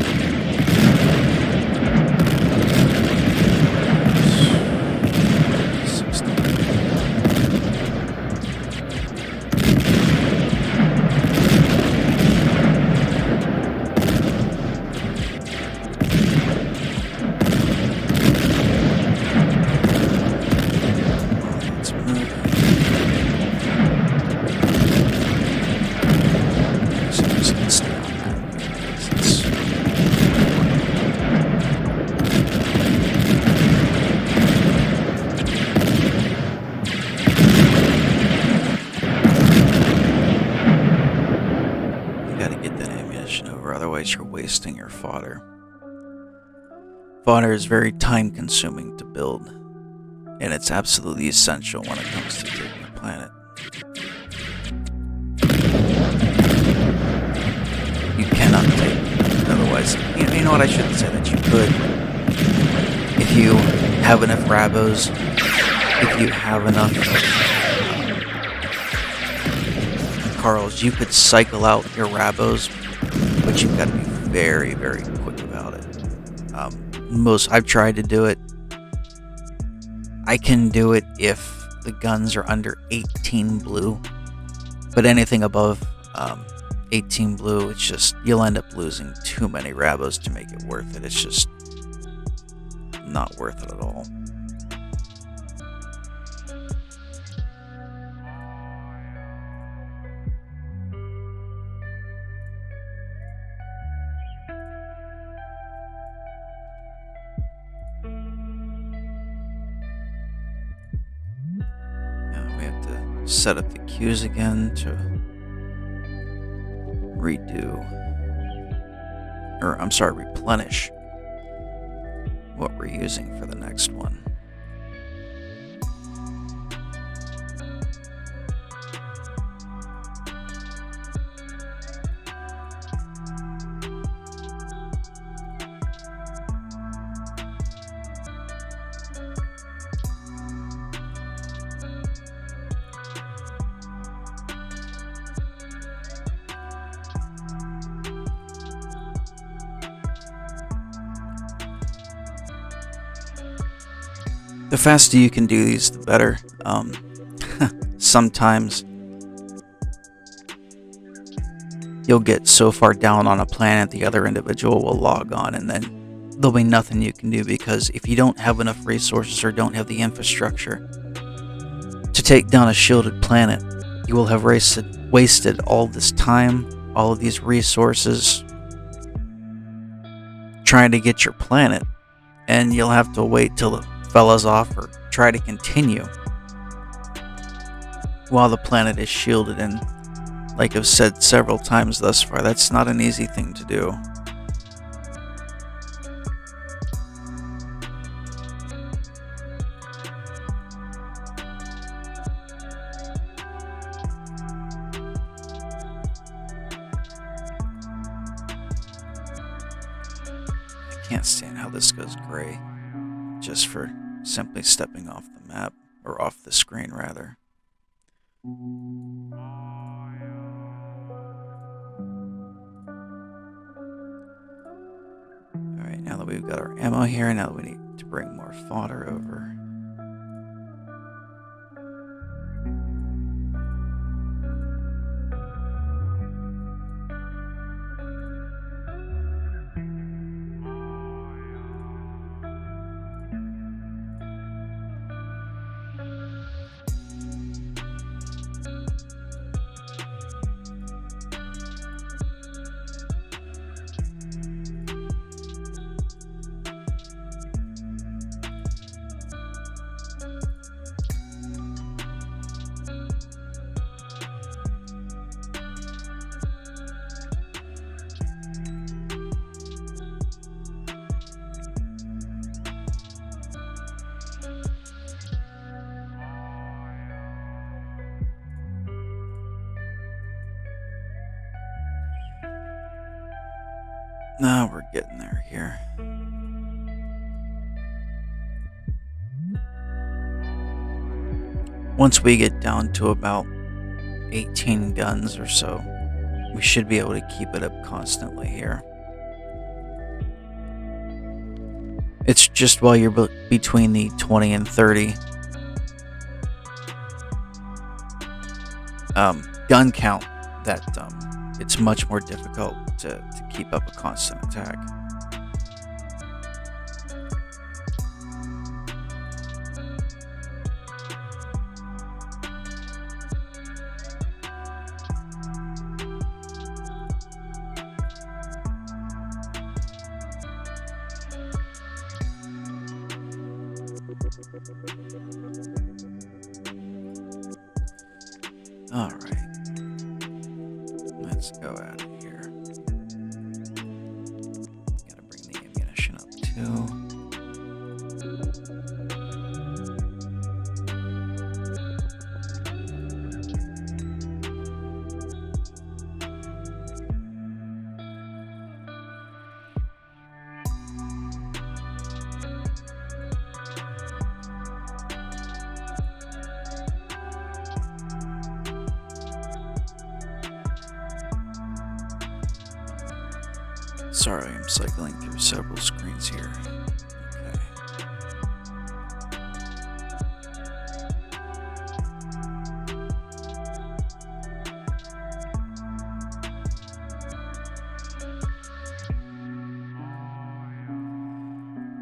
Otherwise, you're wasting your fodder. Fodder is very time-consuming to build, and it's absolutely essential when it comes to taking a planet. You cannot take it, otherwise, you know what, I shouldn't say that you could. If you have enough Rabos, if you have enough Karls, you could cycle out your Rabos, but you've got to be very, very quick about it. I've tried to do it. I can do it if the guns are under 18 blue, but anything above 18 blue, it's just, you'll end up losing too many Rabos to make it worth it. It's just not worth it at all. Set up the queues again to replenish what we're using for the next one. The faster you can do these, the better. Sometimes you'll get so far down on a planet, the other individual will log on, and then there'll be nothing you can do, because if you don't have enough resources or don't have the infrastructure to take down a shielded planet, you will have wasted all this time, all of these resources trying to get your planet, and you'll have to wait till the fellas off or try to continue while the planet is shielded. And like I've said several times thus far, that's not an easy thing to do. I can't stand how this goes gray just for simply stepping off the map, or off the screen rather. Alright, now that we've got our ammo here, now we need to bring more fodder over. Now we're getting there here. Once we get down to about 18 guns or so, we should be able to keep it up constantly here. It's just while you're between the 20 and 30 gun count that it's much more difficult to keep up a constant attack. Alright. Let's go out of here. Gotta bring the ammunition up too. Sorry, I'm cycling through several screens here. Okay.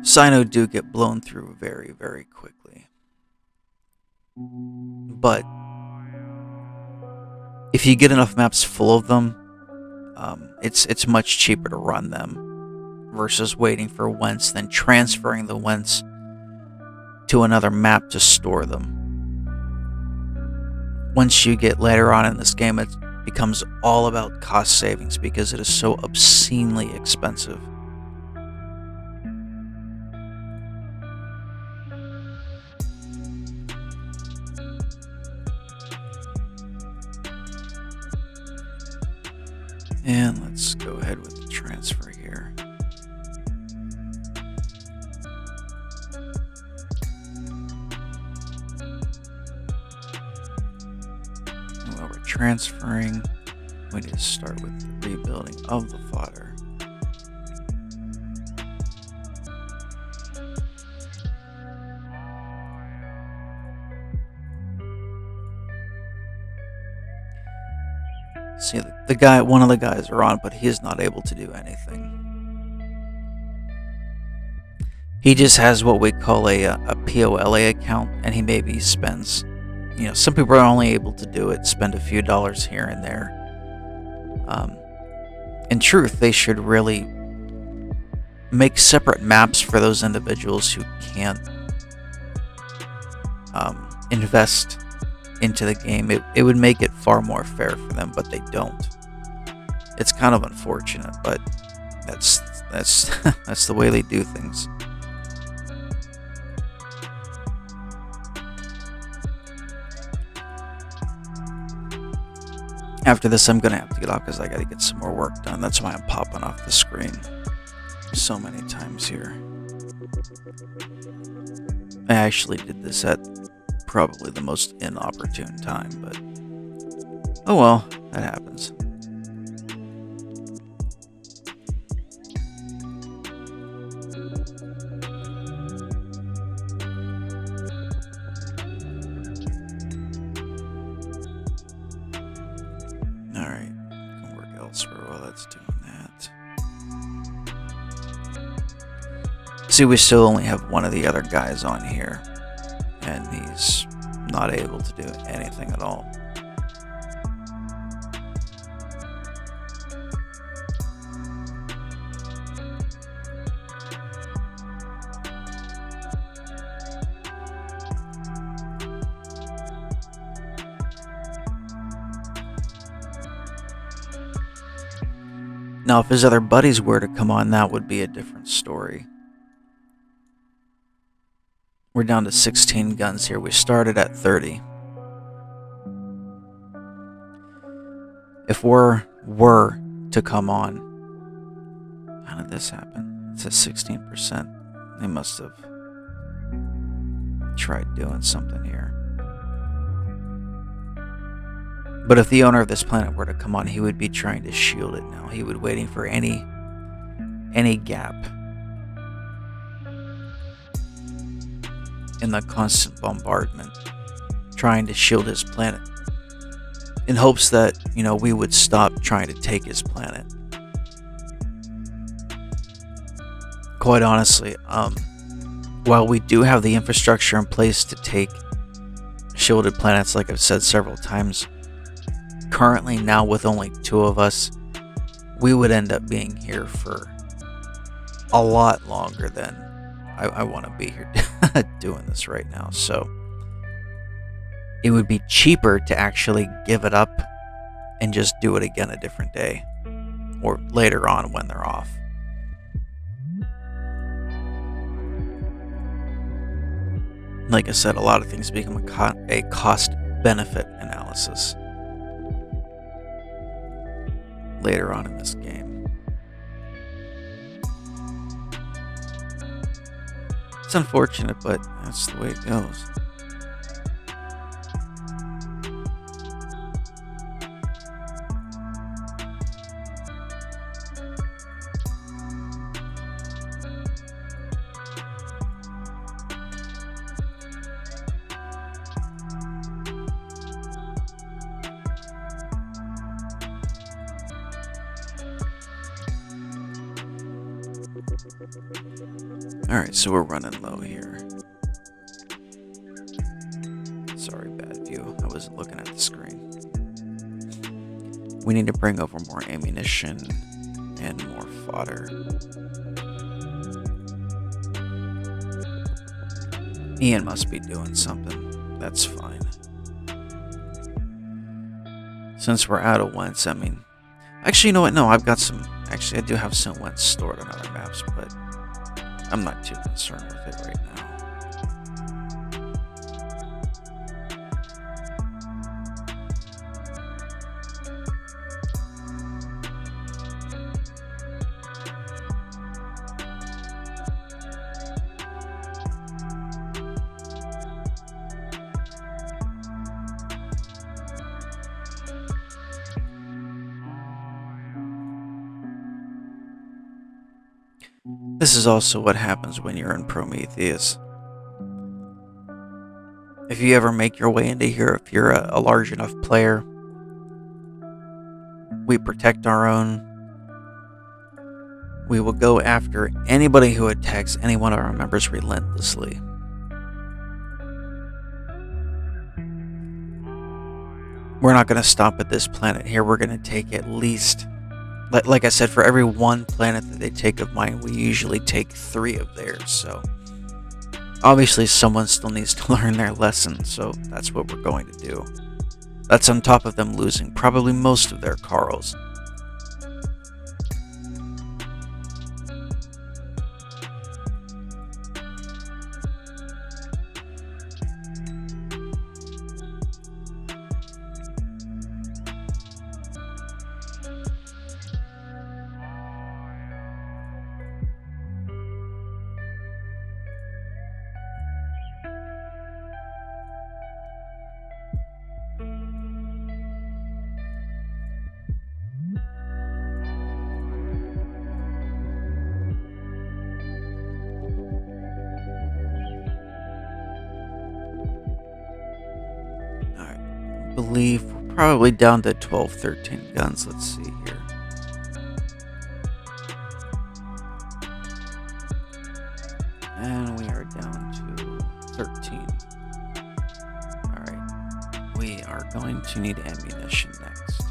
Sino do get blown through very, very quickly. But if you get enough maps full of them, it's much cheaper to run them versus waiting for whence, then transferring the whence to another map to store them. Once you get later on in this game, it becomes all about cost savings because it is so obscenely expensive. And let's go ahead with the transfer here. And while we're transferring, we need to start with the rebuilding of the fodder. See, one of the guys are on, but he is not able to do anything. He just has what we call a POLA account, and he maybe spends, some people are only able to do it, spend a few dollars here and there. In truth, they should really make separate maps for those individuals who can't invest into the game. It would make it far more fair for them, but they don't. It's kind of unfortunate, but that's that's the way they do things. After this, I'm gonna have to get off because I gotta get some more work done. That's why I'm popping off the screen so many times here. I actually did this at probably the most inopportune time, but oh well, that happens. Alright, can work elsewhere while that's doing that. See, we still only have one of the other guys on here, and he's not able to do anything at all. Now, if his other buddies were to come on, that would be a different story. We're down to 16 guns here. We started at 30. If were to come on, How did this happen? It says 16%. They must have tried doing something here. But if the owner of this planet were to come on, he would be trying to shield it now. He would be waiting for any gap in the constant bombardment, trying to shield his planet in hopes that, we would stop trying to take his planet. Quite honestly, while we do have the infrastructure in place to take shielded planets, like I've said several times, currently now with only 2 of us, we would end up being here for a lot longer than I want to be here doing this right now. So it would be cheaper to actually give it up and just do it again a different day or later on when they're off. Like I said, a lot of things become a cost-benefit analysis later on in this game. It's unfortunate, but that's the way it goes. Alright, so we're running low here. Sorry, bad view. I wasn't looking at the screen. We need to bring over more ammunition and more fodder. Ian must be doing something. That's fine. Since we're out of Wentz, actually, you know what? No, I've got some. Actually, I do have some Wentz stored on other maps, but I'm not too concerned with it right now. This is also what happens when you're in Prometheus. If you ever make your way into here, if you're a large enough player, we protect our own. We will go after anybody who attacks any one of our members relentlessly. We're not going to stop at this planet here. We're going to take at least, like I said, for every 1 planet that they take of mine, we usually take 3 of theirs. So obviously someone still needs to learn their lesson, so that's what we're going to do. That's on top of them losing probably most of their Karls. I believe we're probably down to 12, 13 guns. Let's see here. And we are down to 13. Alright. We are going to need ammunition next.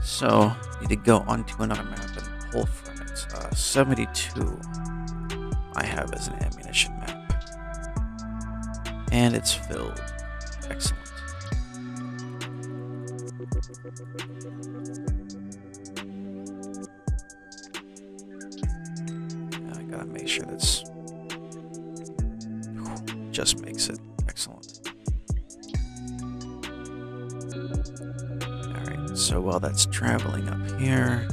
So, need to go onto another map and pull from it. 72 I have as an ammunition map. And it's filled. Excellent. I gotta make sure that's just makes it excellent. Alright, so while that's traveling up here,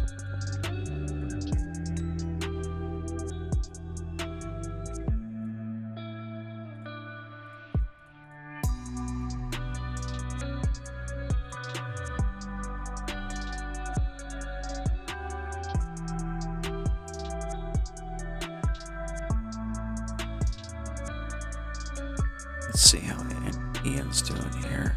Let's see how Ian's doing here.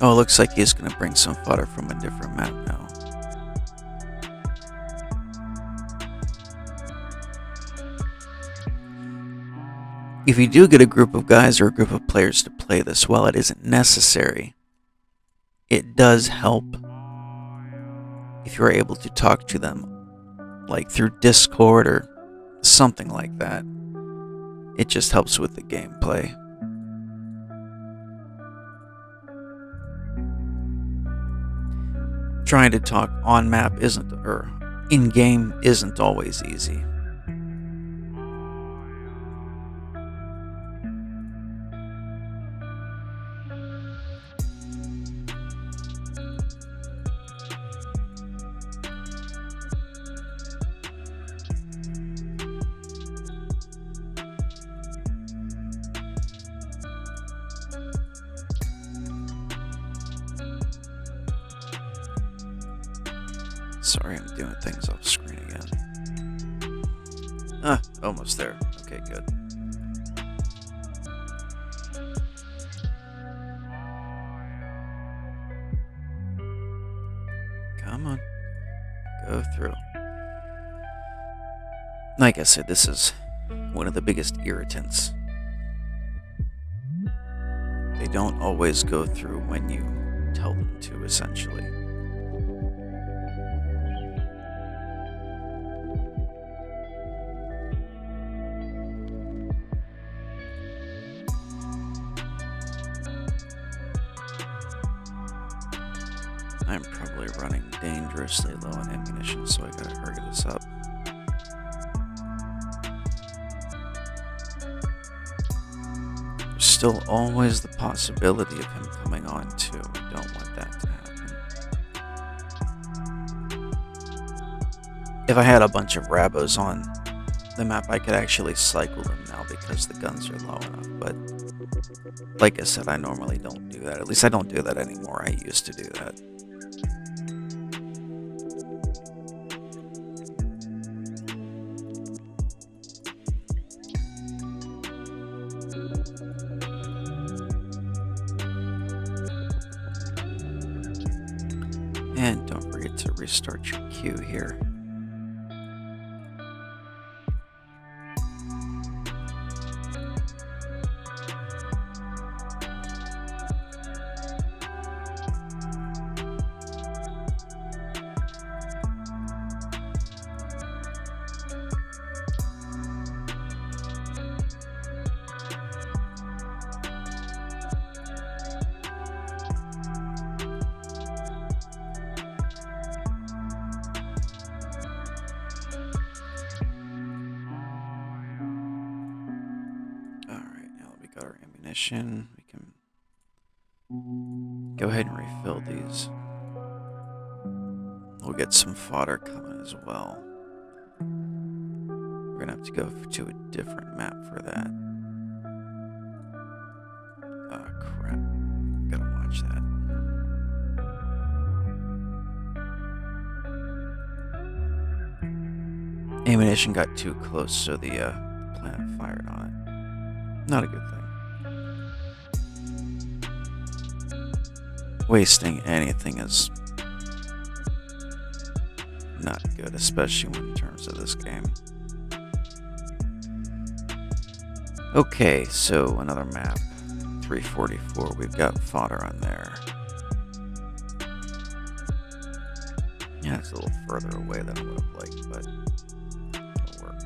Oh, it looks like he's going to bring some fodder from a different map now. If you do get a group of guys or a group of players to play this, while it isn't necessary, it does help if you're able to talk to them, like through Discord or something like that. It just helps with the gameplay. Trying to talk on map isn't, or in game isn't always easy. Sorry, I'm doing things off screen again. Almost there. Okay, good. Come on. Go through. Like I said, this is one of the biggest irritants. They don't always go through when you tell them to, essentially. I'm probably running dangerously low on ammunition, so I gotta hurry this up. There's still always the possibility of him coming on too. We don't want that to happen. If I had a bunch of Rabos on the map, I could actually cycle them now because the guns are low enough, but like I said, I normally don't do that. At least I don't do that anymore. I used to do that. And don't forget to restart your queue here. Got our ammunition. We can go ahead and refill these. We'll get some fodder coming as well. We're gonna have to go to a different map for that. Oh crap. Gotta watch that. Ammunition got too close, so the planet fired on it. Not a good thing. Wasting anything is not good, especially in terms of this game. Okay, so another map. 344. We've got fodder on there. Yeah, it's a little further away than I would have liked, but it'll work.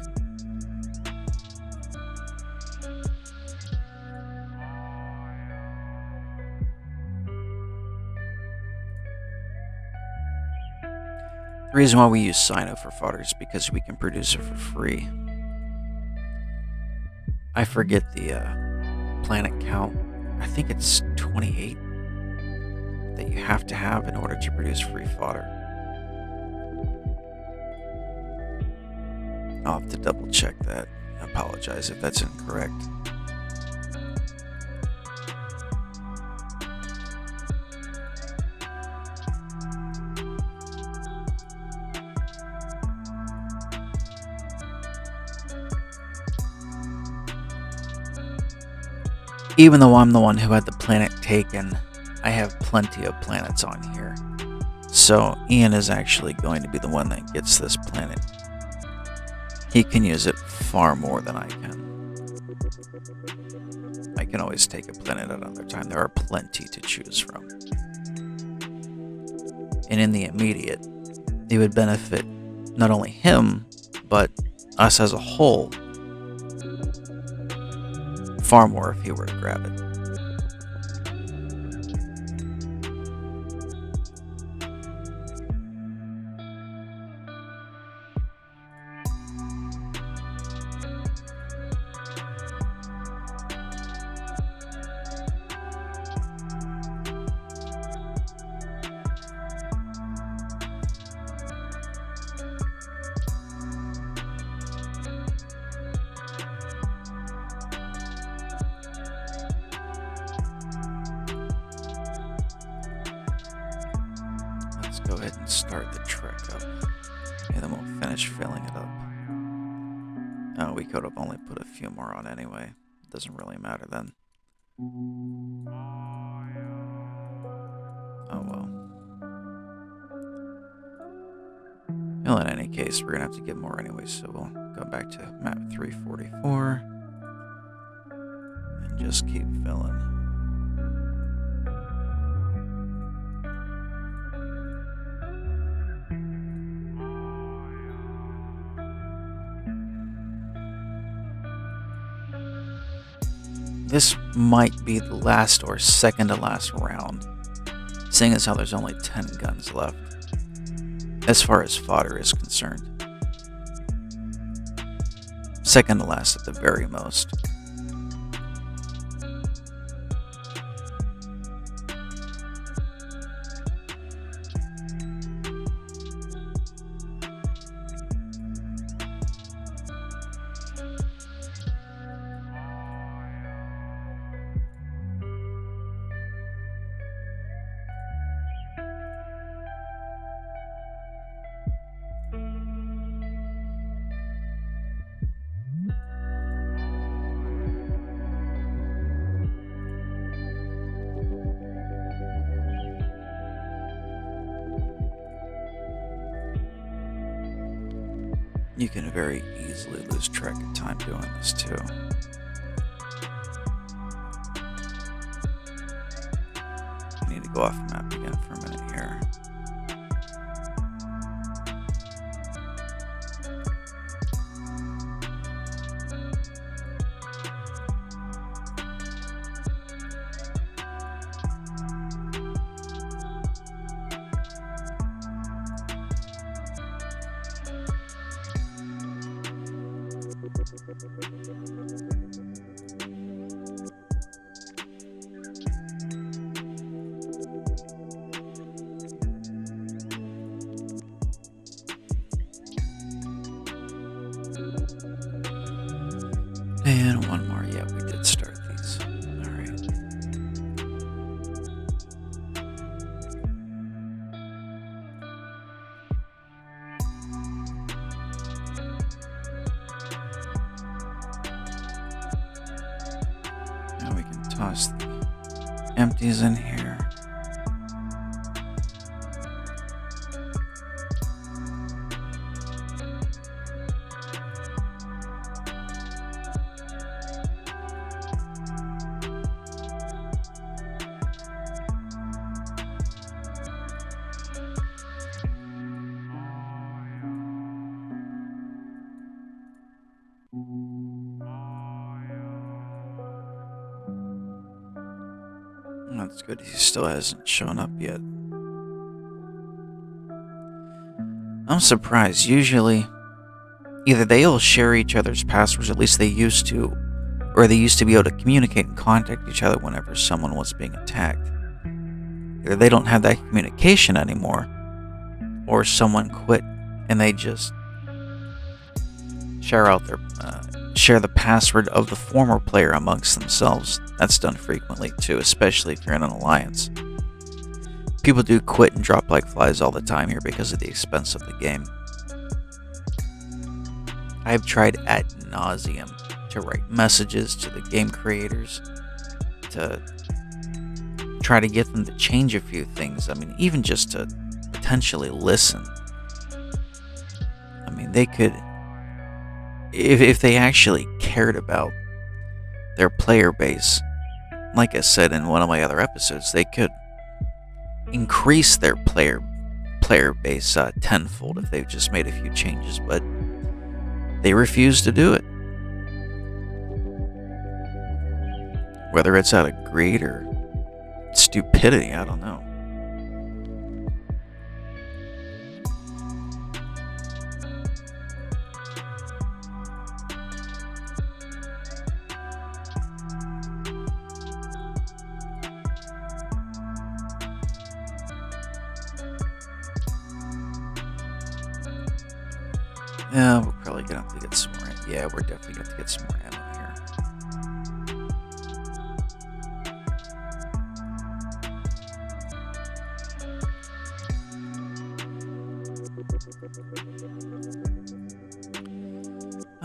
The reason why we use Sino for fodder is because we can produce it for free. I forget the planet count. I think it's 28 that you have to have in order to produce free fodder. I'll have to double check that. I apologize if that's incorrect. Even though I'm the one who had the planet taken, I have plenty of planets on here. So Ian is actually going to be the one that gets this planet. He can use it far more than I can. I can always take a planet at another time. There are plenty to choose from. And in the immediate, it would benefit not only him, but us as a whole far more if he were to grab it. Let's go ahead and start the trek up, and then we'll finish filling it up. Oh, we could have only put a few more on anyway. It doesn't really matter then. Oh well. Well, in any case, we're gonna have to get more anyway, so we'll go back to map 344 and just keep filling. This might be the last or second to last round, seeing as how there's only 10 guns left, as far as fodder is concerned. Second to last at the very most. You can very easily lose track of time doing this too. I need to go off map again for a minute here. And one more. Yeah, we did start these. All right. Now we can toss the empties in here. That's good. He still hasn't shown up yet. I'm surprised. Usually, either they'll share each other's passwords, at least they used to, or they used to be able to communicate and contact each other whenever someone was being attacked. Either they don't have that communication anymore, or someone quit and they just share the password of the former player amongst themselves. That's done frequently too, especially if you're in an alliance. People do quit and drop like flies all the time here because of the expense of the game. I've tried ad nauseum to write messages to the game creators to try to get them to change a few things. I mean, even just to potentially listen. I mean, they could, if they actually cared about their player base, like I said in one of my other episodes, they could increase their player base tenfold if they've just made a few changes, but they refuse to do it. Whether it's out of greed or stupidity, I don't know. Yeah, we're probably gonna have to get some more. Yeah, we're definitely gonna have to get some more ammo here.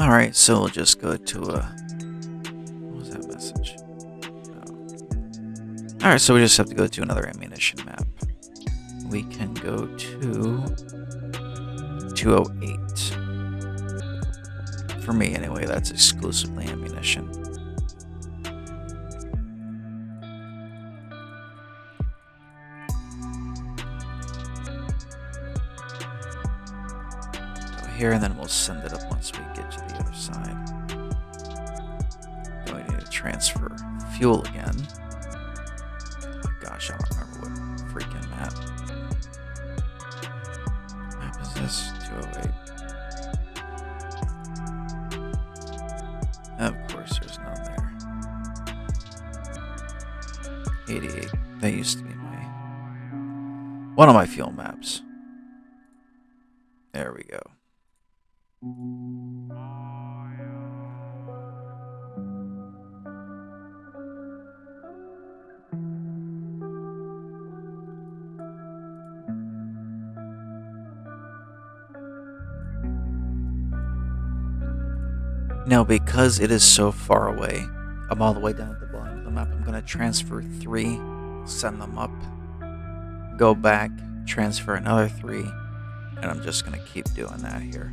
Alright, so we'll just go to what was that message? Oh. Alright, so we just have to go to another ammunition map. We can go to 208. For me, anyway, that's exclusively ammunition. Go here, and then we'll send it up once we get to the other side. Then we need to transfer fuel again. Oh gosh, I don't remember what freaking map. Map is this? 208. Of course, there's none there. 88. That used to be one of my fuel maps. There we go. Now, because it is so far away, I'm all the way down at the bottom of the map. I'm going to transfer 3, send them up, go back, transfer another 3, and I'm just going to keep doing that here.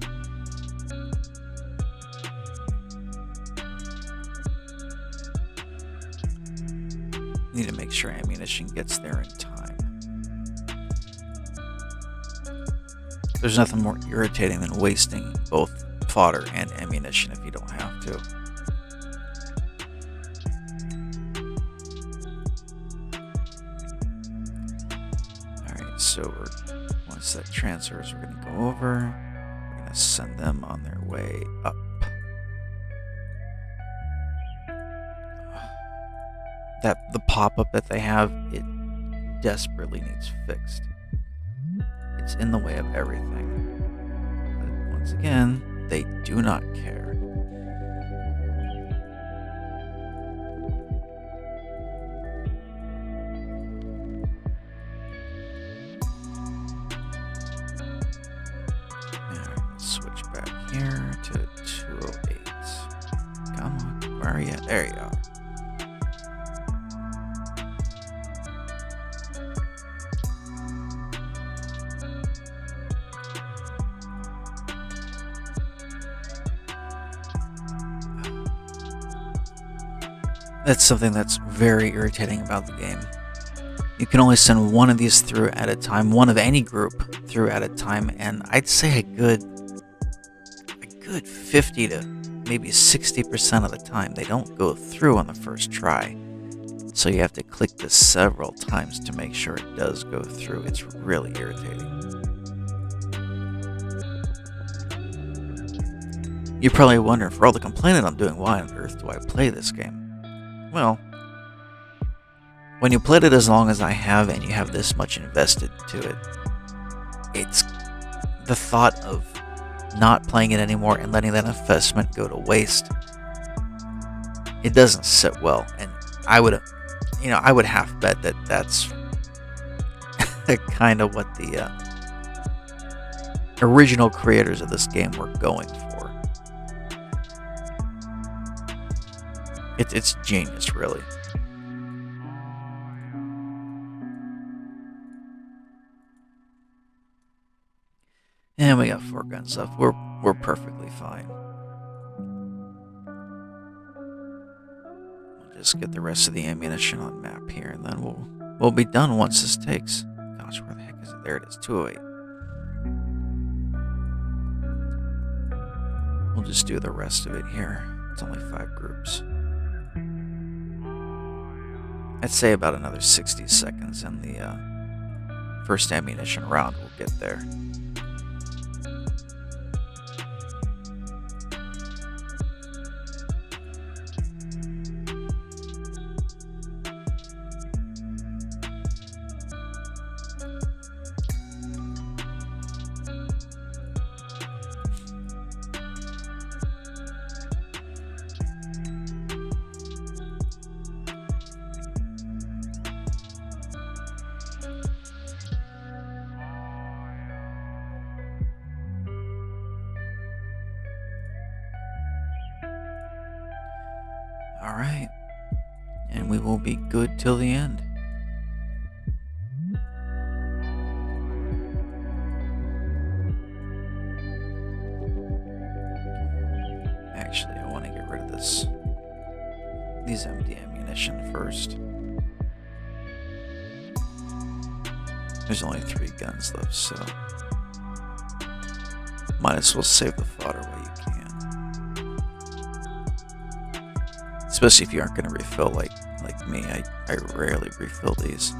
Need to make sure ammunition gets there in time. There's nothing more irritating than wasting both fodder and ammunition if you don't have to. Alright, so once that transfers, we're going to go over. We're going to send them on their way up. The pop-up that they have, it desperately needs fixed. It's in the way of everything. But once again, they do not care. Alright, let's switch back here to 208. Come on, where are you at? There you are. That's something that's very irritating about the game. You can only send one of these through at a time, one of any group through at a time, and I'd say a good 50 to maybe 60% of the time they don't go through on the first try. So you have to click this several times to make sure it does go through. It's really irritating. You're probably wondering, for all the complaining I'm doing, why on earth do I play this game? Well, when you played it as long as I have and you have this much invested to it, it's the thought of not playing it anymore and letting that investment go to waste. It doesn't sit well, and I would half bet that that's kind of what the original creators of this game were going for. It's genius, really. And we got 4 guns left. We're perfectly fine. We'll just get the rest of the ammunition on map here, and then we'll be done once this takes. Gosh, where the heck is it? There it is, 208. We'll just do the rest of it here. It's only 5 groups. I'd say about another 60 seconds, and the first ammunition round will get there. Alright, and we will be good till the end. Actually, I want to get rid of these empty ammunition first. There's only 3 guns left, so might as well save the fodder while you can. Especially if you aren't going to refill like me. I rarely refill these.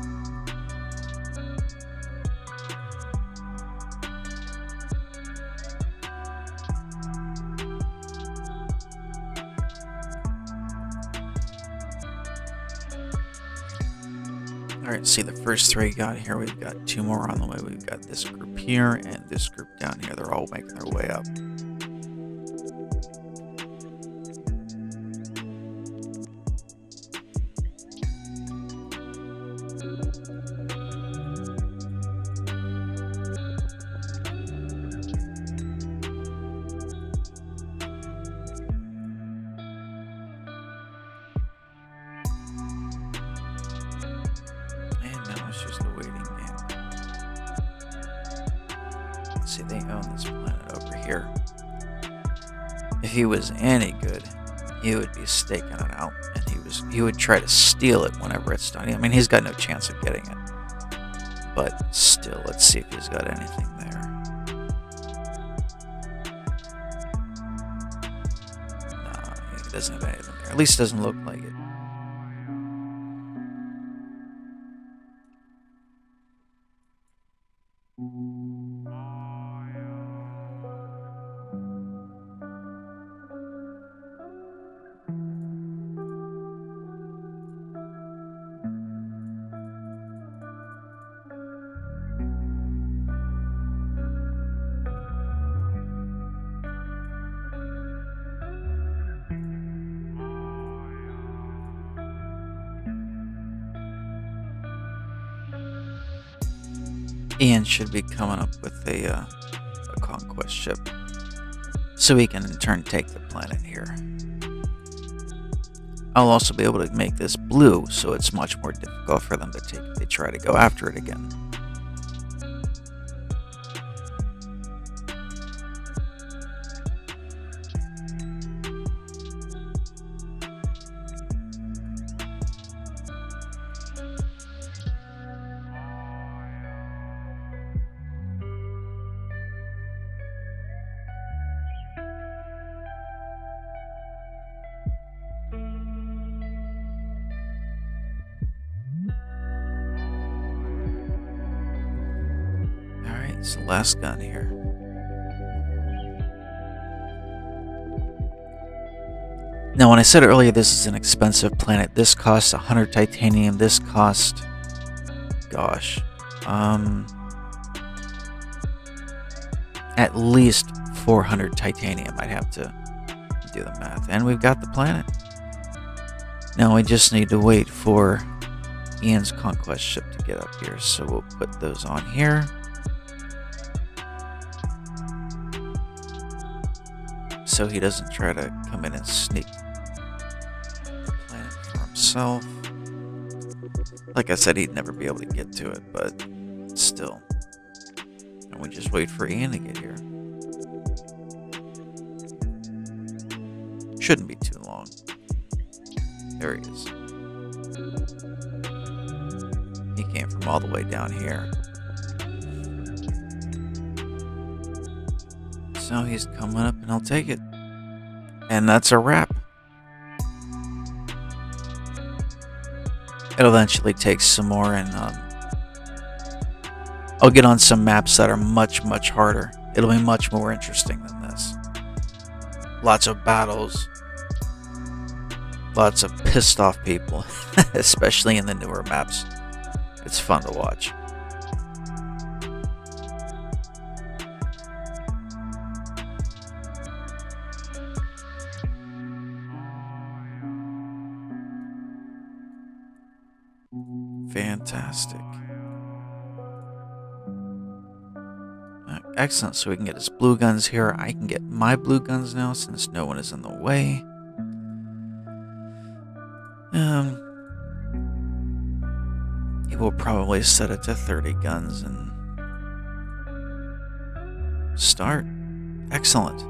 Alright, see the first 3 got here. We've got 2 more on the way. We've got this group here and this group down here. They're all making their way up. Just a waiting game. See, they own this planet over here. If he was any good, he would be staking it out, and he would try to steal it whenever it's done. I mean, he's got no chance of getting it, but still, let's see if he's got anything there. No, he doesn't have anything there. At least it doesn't look like it. Ian should be coming up with a conquest ship, so he can in turn take the planet here. I'll also be able to make this blue, so it's much more difficult for them to take if they try to go after it again. It's the last gun here. Now, when I said earlier this is an expensive planet, this costs 100 titanium. This cost, gosh, at least 400 titanium. I'd have to do the math. And we've got the planet. Now we just need to wait for Ian's conquest ship to get up here. So we'll put those on here. So he doesn't try to come in and sneak the planet for himself. Like I said, he'd never be able to get to it, but still. And we just wait for Ian to get here. Shouldn't be too long. There he is. He came from all the way down here. So he's coming up and I'll take it. And that's a wrap. It'll eventually take some more, and I'll get on some maps that are much, much harder. It'll be much more interesting than this. Lots of battles. Lots of pissed off people, especially in the newer maps. It's fun to watch. Fantastic. Excellent, so we can get his blue guns here. I can get my blue guns now since no one is in the way. He will probably set it to 30 guns and start. Excellent.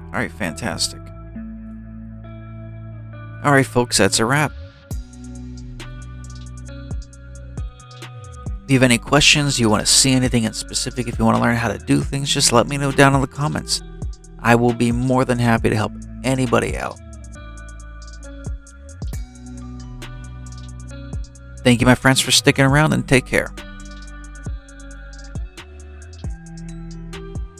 Alright, fantastic. Alright, folks, that's a wrap. If you have any questions, you want to see anything in specific, if you want to learn how to do things, just let me know down in the comments. I will be more than happy to help anybody out. Thank you, my friends, for sticking around, and take care.